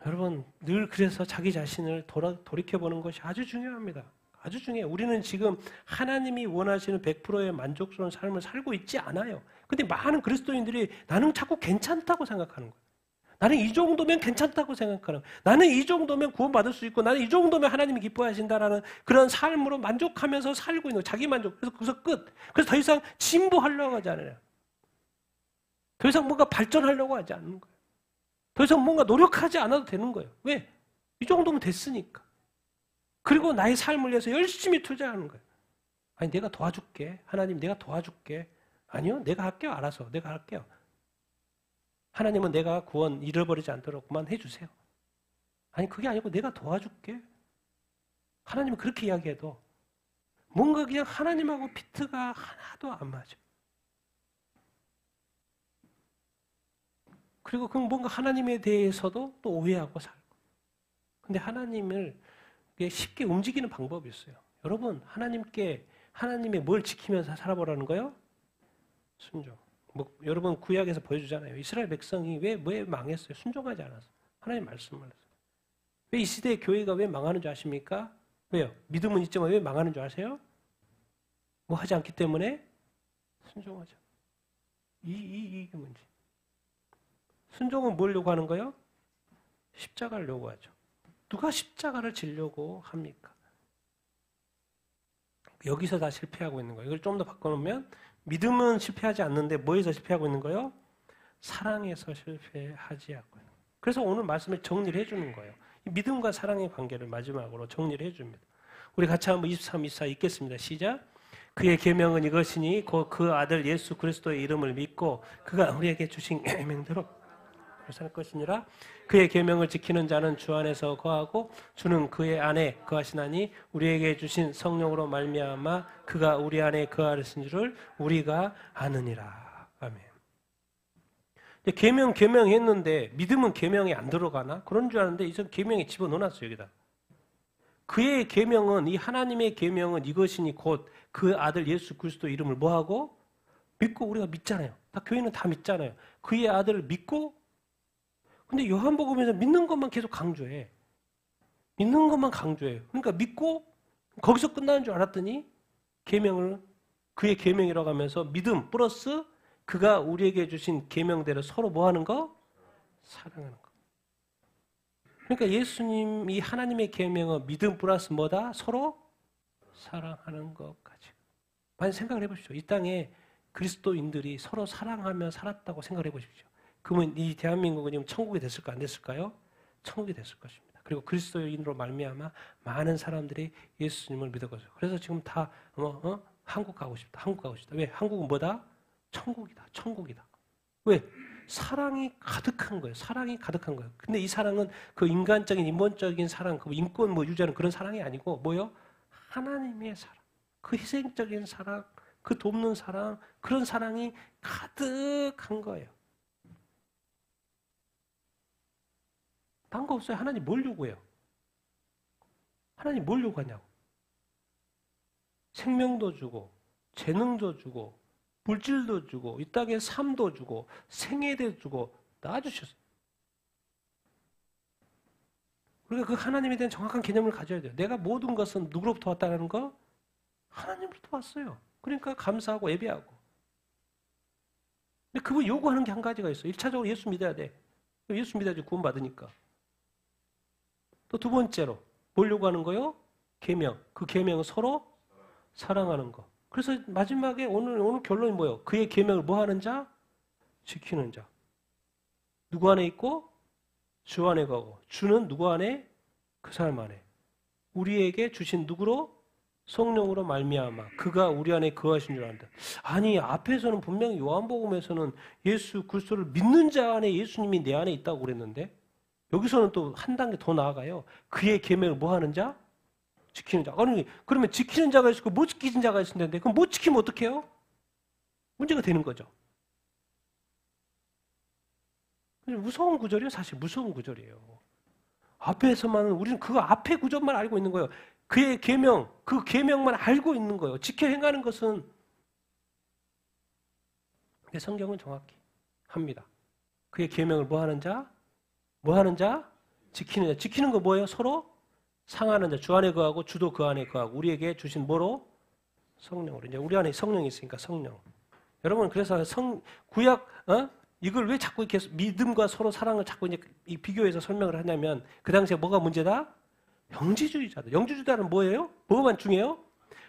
여러분, 늘 그래서 자기 자신을 돌이켜보는 것이 아주 중요합니다. 아주 중요해요. 우리는 지금 하나님이 원하시는 100%의 만족스러운 삶을 살고 있지 않아요. 근데 많은 그리스도인들이 나는 자꾸 괜찮다고 생각하는 거예요. 나는 이 정도면 괜찮다고 생각하는 거예요. 나는 이 정도면 구원받을 수 있고 나는 이 정도면 하나님이 기뻐하신다라는 그런 삶으로 만족하면서 살고 있는 거예요. 자기 만족. 그래서 거기서 끝. 그래서 더 이상 진보하려고 하지 않아요. 더 이상 뭔가 발전하려고 하지 않는 거예요. 더 이상 뭔가 노력하지 않아도 되는 거예요. 왜? 이 정도면 됐으니까. 그리고 나의 삶을 위해서 열심히 투자하는 거예요. 아니 내가 도와줄게. 하나님 내가 도와줄게. 아니요. 내가 할게요. 알아서. 내가 할게요. 하나님은 내가 구원 잃어버리지 않도록 그만 해주세요. 아니 그게 아니고 내가 도와줄게. 하나님은 그렇게 이야기해도 뭔가 그냥 하나님하고 피트가 하나도 안 맞아. 그리고 그 뭔가 하나님에 대해서도 또 오해하고 살고. 근데 하나님을 쉽게 움직이는 방법이 있어요. 여러분, 하나님의 뭘 지키면서 살아보라는 거예요? 순종. 여러분 구약에서 보여주잖아요. 이스라엘 백성이 왜 망했어요? 순종하지 않아서. 하나님 말씀을 해서. 왜 이 시대의 교회가 왜 망하는 줄 아십니까? 왜요? 믿음은 있지만 왜 망하는 줄 아세요? 뭐 하지 않기 때문에 순종하죠. 이게 문제. 순종은 뭘 요구하는 거예요? 십자가를 요구하죠. 누가 십자가를 지려고 합니까? 여기서 다 실패하고 있는 거예요. 이걸 좀 더 바꿔놓으면 믿음은 실패하지 않는데 뭐에서 실패하고 있는 거예요? 사랑에서 실패하지 않고 있는 거예요. 그래서 오늘 말씀을 정리를 해주는 거예요. 믿음과 사랑의 관계를 마지막으로 정리를 해줍니다. 우리 같이 한번 23, 24 읽겠습니다. 시작. 그의 계명은 이것이니 곧 그 아들 예수 그리스도의 이름을 믿고 그가 우리에게 주신 계명대로 살 것이니라. 그의 계명을 지키는 자는 주 안에서 거하고 주는 그의 안에 거하시나니 우리에게 주신 성령으로 말미암아 그가 우리 안에 거하신 줄을 우리가 아느니라. 아멘. 계명 했는데 믿음은 계명에 안 들어가나? 그런 줄 아는데 이제 계명에 집어넣어놨어요. 여기다. 그의 계명은 이 하나님의 계명은 이것이니 곧 그 아들 예수 그리스도 이름을 뭐하고? 믿고 우리가 믿잖아요. 다 교회는 다 믿잖아요. 그의 아들을 믿고 근데 요한복음에서 믿는 것만 계속 강조해. 믿는 것만 강조해요. 그러니까 믿고 거기서 끝나는 줄 알았더니 계명을 그의 계명이라고 하면서 믿음 플러스 그가 우리에게 주신 계명대로 서로 뭐 하는 거? 사랑하는 거. 그러니까 예수님이 하나님의 계명은 믿음 플러스 뭐다? 서로 사랑하는 것까지. 많이 생각을 해보십시오. 이 땅에 그리스도인들이 서로 사랑하며 살았다고 생각을 해보십시오. 그러면 이 대한민국은 지금 천국이 됐을까 안 됐을까요? 천국이 됐을 것입니다. 그리고 그리스도인으로 말미암아 많은 사람들이 예수님을 믿어가지고 그래서 지금 다 한국 가고 싶다. 한국 가고 싶다. 왜? 한국은 뭐다? 천국이다. 천국이다. 왜? 사랑이 가득한 거예요. 사랑이 가득한 거예요. 근데 이 사랑은 그 인간적인 인본적인 사랑, 그 인권 뭐 유지하는 그런 사랑이 아니고 뭐요? 하나님의 사랑. 그 희생적인 사랑, 그 돕는 사랑, 그런 사랑이 가득한 거예요. 딴 거 없어요. 하나님 뭘 요구해요? 하나님 뭘 요구하냐고. 생명도 주고, 재능도 주고, 물질도 주고, 이 땅에 삶도 주고, 생애도 주고, 다 주셨어요. 그러니까 그 하나님에 대한 정확한 개념을 가져야 돼요. 내가 모든 것은 누구로부터 왔다는 거? 하나님으로부터 왔어요. 그러니까 감사하고 예배하고. 근데 그분 요구하는 게 한 가지가 있어요. 1차적으로 예수 믿어야 돼. 예수 믿어야지 구원받으니까. 또 두 번째로 뭘 요구하는 거요? 계명. 그 계명은 서로 사랑하는 거. 그래서 마지막에 오늘 결론이 뭐예요? 그의 계명을 뭐 하는 자? 지키는 자. 누구 안에 있고? 주 안에 가고. 주는 누구 안에? 그 사람 안에. 우리에게 주신 누구로? 성령으로 말미암아 그가 우리 안에 거하신 줄 안다. 아니 앞에서는 분명히 요한복음에서는 예수 그리스도를 믿는 자 안에 예수님이 내 안에 있다고 그랬는데 여기서는 또 한 단계 더 나아가요. 그의 계명을 뭐 하는 자? 지키는 자. 아니 그러면 지키는 자가 있고 못 지키는 자가 있을 텐데 그럼 못 지키면 어떡해요? 문제가 되는 거죠. 무서운 구절이에요. 사실 무서운 구절이에요. 앞에서만 우리는 그 앞에 구절만 알고 있는 거예요. 그의 계명, 그 계명만 알고 있는 거예요. 지켜 행하는 것은 성경은 정확히 합니다. 그의 계명을 뭐 하는 자? 뭐 하는 자? 지키는 자. 지키는 거 뭐예요? 서로 상하는 자. 주 안에 거하고 주도 그 안에 거하고 우리에게 주신 뭐로? 성령으로. 이제 우리 안에 성령이 있으니까 성령. 여러분 그래서 구약 이걸 왜 자꾸 이렇게 믿음과 서로 사랑을 자꾸 이제 이 비교해서 설명을 하냐면 그 당시에 뭐가 문제다? 영지주의자들. 영지주의자는 뭐예요? 뭐만 중요해요?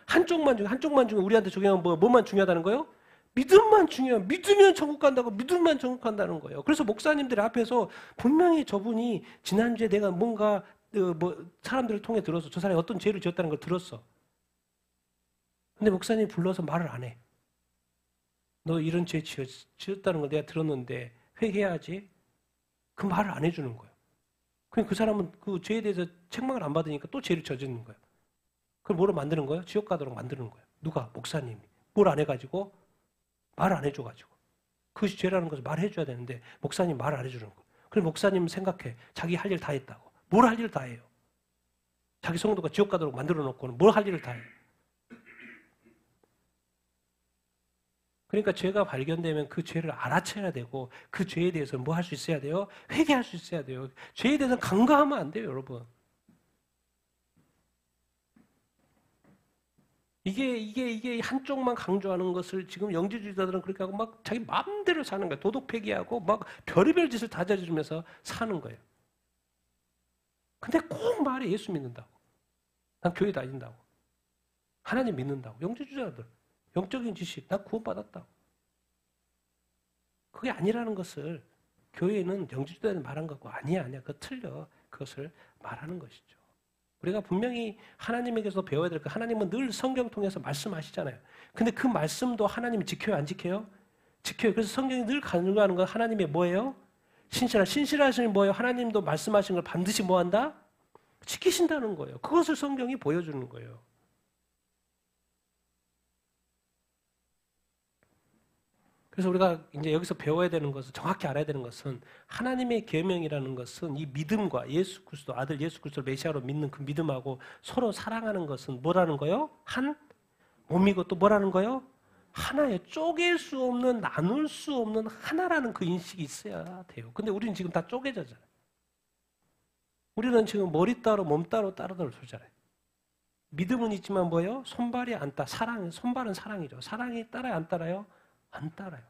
한쪽만 중요해. 우리한테 적용하면 뭐만 중요하다는 거예요? 믿음만 중요해요. 믿으면 천국 간다고 믿으면 천국 간다는 거예요. 그래서 목사님들 앞에서 분명히 저분이 지난주에 내가 뭔가 사람들을 통해 들어서 저 사람이 어떤 죄를 지었다는 걸 들었어. 근데 목사님이 불러서 말을 안 해. 너 이런 죄 지었다는 걸 내가 들었는데 회개해야지. 그 말을 안 해주는 거예요. 그럼 그 사람은 그 죄에 대해서 책망을 안 받으니까 또 죄를 저지르는 거예요. 그걸 뭐로 만드는 거예요? 지옥 가도록 만드는 거예요. 누가? 목사님이. 뭘 안 해가지고? 말 안 해줘가지고. 그것이 죄라는 것을 말해줘야 되는데 목사님 말 안 해주는 거예요. 그럼 목사님 생각해. 자기 할 일 다 했다고. 뭘 할 일 다 해요? 자기 성도가 지옥 가도록 만들어 놓고는 뭘 할 일을 다 해요? 그러니까 죄가 발견되면 그 죄를 알아채야 되고 그 죄에 대해서는 뭐 할 수 있어야 돼요? 회개할 수 있어야 돼요. 죄에 대해서는 간과하면 안 돼요, 여러분. 이게 한쪽만 강조하는 것을 지금 영지주의자들은 그렇게 하고 막 자기 마음대로 사는 거예요. 도덕 폐기하고 막 별의별 짓을 다 저지르면서 사는 거예요. 근데 꼭 말해 예수 믿는다고. 난 교회 다닌다고. 하나님 믿는다고. 영지주의자들. 영적인 지식, 나 구원받았다고. 그게 아니라는 것을 교회는 영지주의자들 말한 것고 아니야. 그거 틀려. 그것을 말하는 것이죠. 우리가 분명히 하나님에게서 배워야 될 거 하나님은 늘 성경 통해서 말씀하시잖아요. 근데 그 말씀도 하나님이 지켜요? 안 지켜요? 지켜요. 그래서 성경이 늘 강조하는 건 하나님의 뭐예요? 신실하신 뭐예요? 하나님도 말씀하신 걸 반드시 뭐한다? 지키신다는 거예요. 그것을 성경이 보여주는 거예요. 그래서 우리가 이제 여기서 배워야 되는 것은 정확히 알아야 되는 것은 하나님의 계명이라는 것은 이 믿음과 예수 그리스도 아들 예수 그리스도를 메시아로 믿는 그 믿음하고 서로 사랑하는 것은 뭐라는 거요? 한 몸이고 또 뭐라는 거요? 하나예요. 쪼갤 수 없는 나눌 수 없는 하나라는 그 인식이 있어야 돼요. 근데 우리는 지금 다 쪼개져잖아요. 우리는 지금 머리 따로 몸 따로 따로따로 돌잖아요. 믿음은 있지만 뭐예요? 손발이 안 따라. 손발은 사랑이죠. 사랑이 따라요? 안 따라요? 안 따라요.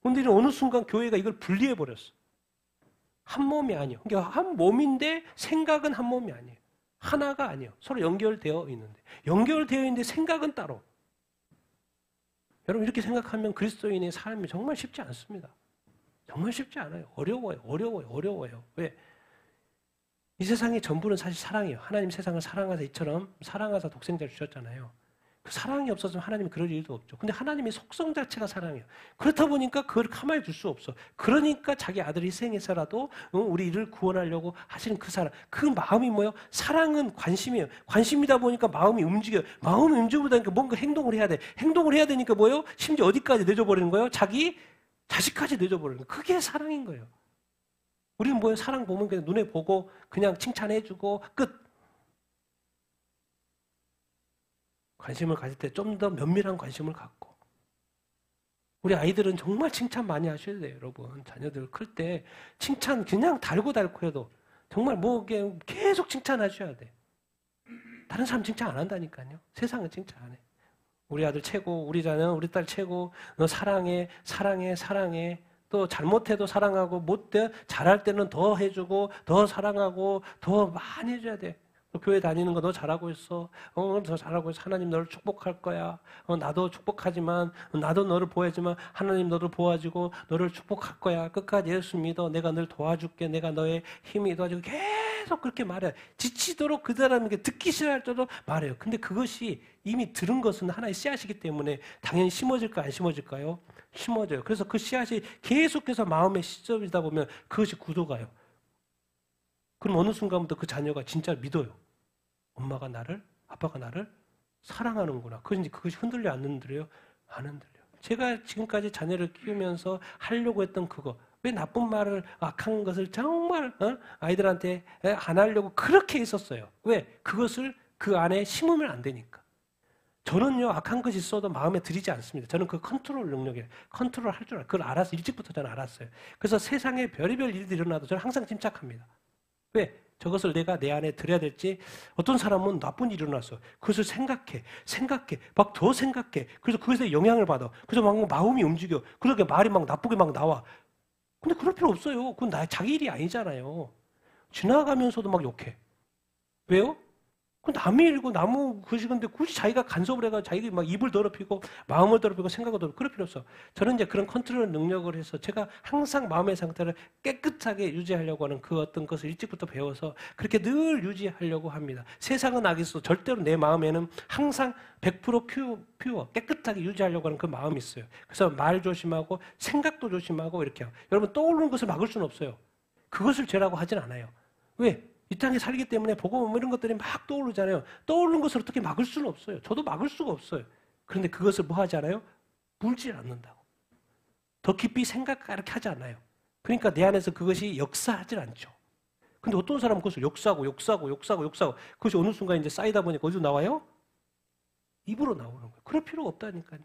근데 어느 순간 교회가 이걸 분리해 버렸어. 한 몸이 아니에요. 그러니까 한 몸인데 생각은 한 몸이 아니에요. 하나가 아니에요. 서로 연결되어 있는데. 연결되어 있는데 생각은 따로. 여러분 이렇게 생각하면 그리스도인의 삶이 정말 쉽지 않습니다. 정말 쉽지 않아요. 어려워요. 왜? 이 세상의 전부는 사실 사랑이에요. 하나님 세상을 사랑하사 이처럼 사랑하사 독생자를 주셨잖아요. 그 사랑이 없었으면 하나님이 그럴 일도 없죠. 근데 하나님의 속성 자체가 사랑이에요. 그렇다 보니까 그걸 가만히 둘 수 없어. 그러니까 자기 아들을 희생해서라도 우리를 구원하려고 하시는 그 사랑. 그 마음이 뭐예요? 사랑은 관심이에요. 관심이다 보니까 마음이 움직여요. 마음이 움직이다 뭔가 행동을 해야 돼. 행동을 해야 되니까 뭐예요? 심지어 어디까지 내줘버리는 거예요? 자기 자식까지 내줘버리는 거예요. 그게 사랑인 거예요. 우리는 뭐예요? 사랑 보면 그냥 눈에 보고 그냥 칭찬해주고 끝. 관심을 가질 때 좀 더 면밀한 관심을 갖고. 우리 아이들은 정말 칭찬 많이 하셔야 돼요, 여러분. 자녀들 클 때 칭찬 그냥 달고 해도 정말 뭐 계속 칭찬하셔야 돼. 다른 사람 칭찬 안 한다니까요. 세상은 칭찬 안 해. 우리 아들 최고, 우리 자녀, 우리 딸 최고, 너 사랑해. 또 잘못해도 사랑하고 못돼 잘할 때는 더 해주고 더 사랑하고 더 많이 해줘야 돼. 교회 다니는 거 너 잘하고 있어. 더 잘하고 있어. 하나님 너를 축복할 거야. 나도 축복하지만 나도 너를 보호하지만 하나님 너를 보호해주고 너를 축복할 거야. 끝까지 예수 믿어. 내가 널 도와줄게. 내가 너의 힘이 도와주고 계속 그렇게 말해. 지치도록 그 사람에게 듣기 싫어할 정도로 말해요. 근데 그것이 이미 들은 것은 하나의 씨앗이기 때문에 당연히 심어질까 안 심어질까요? 심어져요. 그래서 그 씨앗이 계속해서 마음에 씻어지다 보면 그것이 굳어가요. 그럼 어느 순간부터 그 자녀가 진짜 믿어요. 엄마가 나를, 아빠가 나를 사랑하는구나. 그것이 흔들려 안 흔들려요? 안 흔들려요. 제가 지금까지 자녀를 키우면서 하려고 했던 그거. 왜 나쁜 말을, 악한 것을 정말 아이들한테 안 하려고 그렇게 했었어요. 왜? 그것을 그 안에 심으면 안 되니까. 저는요, 악한 것이 있어도 마음에 들이지 않습니다. 저는 그 컨트롤 능력이에요. 컨트롤 할 줄 알아요. 그걸 알았어요. 일찍부터 저는 알았어요. 그래서 세상에 별의별 일들이 일어나도 저는 항상 침착합니다. 왜? 저것을 내가 내 안에 들여야 될지. 어떤 사람은 나쁜 일이 일어났어. 그것을 생각해. 막 더 생각해. 그래서 그것에 영향을 받아. 그래서 막 마음이 움직여. 그렇게 말이 막 나쁘게 막 나와. 근데 그럴 필요 없어요. 그건 자기 일이 아니잖아요. 지나가면서도 막 욕해. 왜요? 그 남의 일이고 나무 그것인데 굳이 자기가 간섭을 해가지고 자기가 막 입을 더럽히고 마음을 더럽히고 생각을 더럽히고 그럴 필요 없어. 저는 이제 그런 컨트롤 능력을 해서 제가 항상 마음의 상태를 깨끗하게 유지하려고 하는 그 어떤 것을 일찍부터 배워서 그렇게 늘 유지하려고 합니다. 세상은 악이 있어도 절대로 내 마음에는 항상 100% 퓨어 깨끗하게 유지하려고 하는 그 마음이 있어요. 그래서 말 조심하고 생각도 조심하고 이렇게 해요. 여러분 떠오르는 것을 막을 수는 없어요. 그것을 죄라고 하진 않아요. 왜? 이 땅에 살기 때문에 보고 이런 것들이 막 떠오르잖아요. 떠오르는 것을 어떻게 막을 수는 없어요. 저도 막을 수가 없어요. 그런데 그것을 뭐 하지 않아요? 물질 않는다고. 더 깊이 생각 이렇게 하지 않아요. 그러니까 내 안에서 그것이 역사하지 않죠. 근데 어떤 사람은 그것을 역사하고 그것이 어느 순간 이제 쌓이다 보니까 어디서 나와요? 입으로 나오는 거예요. 그럴 필요가 없다니까요.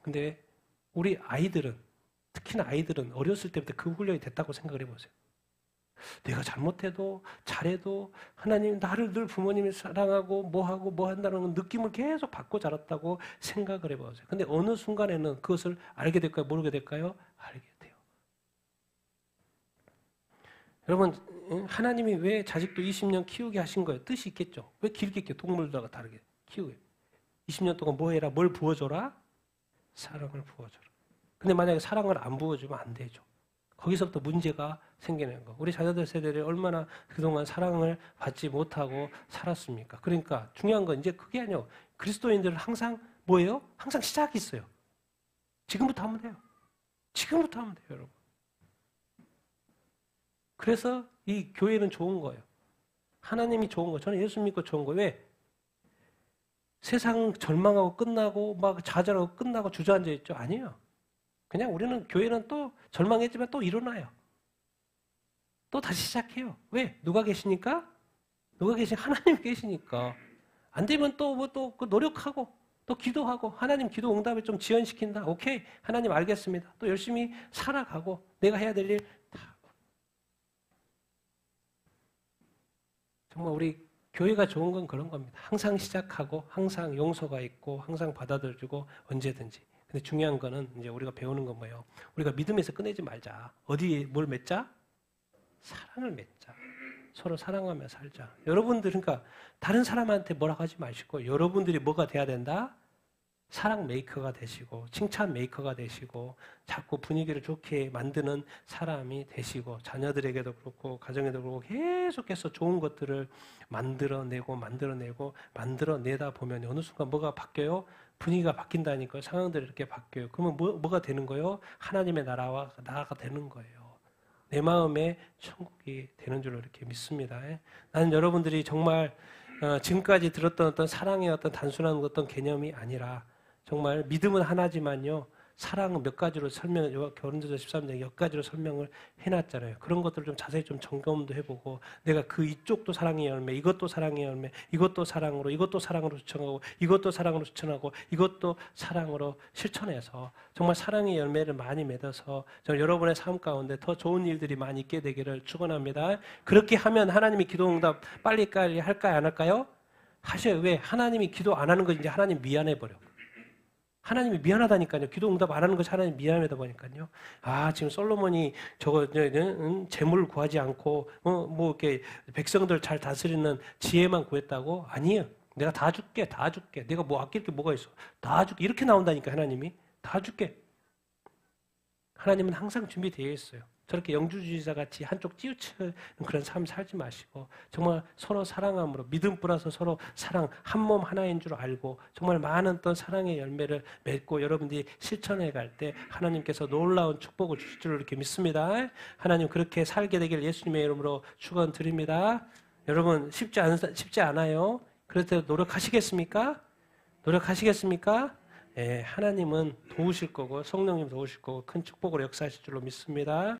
근데 우리 아이들은 특히나 아이들은 어렸을 때부터 그 훈련이 됐다고 생각을 해보세요. 내가 잘못해도 잘해도 하나님 나를 늘 부모님이 사랑하고 뭐 한다는 느낌을 계속 받고 자랐다고 생각을 해보세요. 근데 어느 순간에는 그것을 알게 될까요? 모르게 될까요? 알게 돼요. 여러분 하나님이 왜 자식도 20년 키우게 하신 거예요? 뜻이 있겠죠. 왜 길게 동물들과 다르게 키우게 20년 동안 뭐 해라? 뭘 부어줘라? 사랑을 부어줘라. 근데 만약에 사랑을 안 부어주면 안 되죠. 거기서부터 문제가 생기는 거. 우리 자녀들 세대를 얼마나 그동안 사랑을 받지 못하고 살았습니까? 그러니까 중요한 건 이제 그게 아니에요. 그리스도인들은 항상 뭐예요? 항상 시작이 있어요. 지금부터 하면 돼요. 지금부터 하면 돼요, 여러분. 그래서 이 교회는 좋은 거예요. 하나님이 좋은 거예요. 저는 예수 믿고 좋은 거예요. 왜? 세상 절망하고 끝나고 막 좌절하고 끝나고 주저앉아 있죠? 아니에요. 그냥 우리는 교회는 또 절망했지만 또 일어나요. 또 다시 시작해요. 왜? 누가 계시니까? 하나님 계시니까. 안 되면 또 노력하고 또 기도하고 하나님 기도 응답을 좀 지연시킨다. 오케이. 하나님 알겠습니다. 또 열심히 살아가고 내가 해야 될 일 다. 정말 우리 교회가 좋은 건 그런 겁니다. 항상 시작하고 항상 용서가 있고 항상 받아들이고 언제든지. 근데 중요한 거는 이제 우리가 배우는 건 뭐예요? 우리가 믿음에서 끝내지 말자. 어디 뭘 맺자? 사랑을 맺자. 서로 사랑하며 살자. 여러분들 그러니까 다른 사람한테 뭐라고 하지 마시고 여러분들이 뭐가 돼야 된다? 사랑 메이커가 되시고 칭찬 메이커가 되시고 자꾸 분위기를 좋게 만드는 사람이 되시고 자녀들에게도 그렇고 가정에도 그렇고 계속해서 좋은 것들을 만들어내다 보면 어느 순간 뭐가 바뀌어요? 분위기가 바뀐다니까요. 상황들이 이렇게 바뀌어요. 그러면 뭐가 되는 거예요? 하나님의 나라가 되는 거예요. 내 마음에 천국이 되는 줄로 이렇게 믿습니다. 나는 여러분들이 정말 지금까지 들었던 어떤 사랑의 어떤 단순한 어떤 개념이 아니라 정말 믿음은 하나지만요. 사랑은 몇 가지로 결혼전서 13장에 몇 가지로 설명을 해놨잖아요. 그런 것들을 좀 자세히 좀 점검도 해보고 내가 그 이쪽도 사랑의 열매, 이것도 사랑의 열매, 이것도 사랑으로 추천하고 이것도 사랑으로 추천하고 이것도 사랑으로 실천해서 정말 사랑의 열매를 많이 맺어서 여러분의 삶 가운데 더 좋은 일들이 많이 있게 되기를 축원합니다. 그렇게 하면 하나님이 기도응답 빨리 할까요? 안 할까요? 하셔요. 왜? 하나님이 기도 안 하는 거 이제 하나님 미안해버려. 하나님이 미안하다니까요. 기도 응답 안 하는 것이 하나님 미안하다 보니까요. 아, 지금 솔로몬이 재물을 구하지 않고, 뭐, 이렇게 백성들 잘 다스리는 지혜만 구했다고? 아니에요. 내가 다 줄게. 내가 뭐 아낄 게 뭐가 있어. 다 줄게. 이렇게 나온다니까, 하나님이. 다 줄게. 하나님은 항상 준비되어 있어요. 저렇게 영주주의자 같이 한쪽 찌우치는 그런 삶 살지 마시고 정말 서로 사랑함으로 믿음 뿌려서 서로 사랑 한 몸 하나인 줄 알고 정말 많은 어떤 사랑의 열매를 맺고 여러분들이 실천해 갈 때 하나님께서 놀라운 축복을 주실 줄 이렇게 믿습니다. 하나님 그렇게 살게 되길 예수님의 이름으로 축원드립니다. 여러분 쉽지 않아요. 그래서 노력하시겠습니까? 예, 하나님은 도우실 거고 성령님 도우실 거고 큰 축복으로 역사하실 줄로 믿습니다.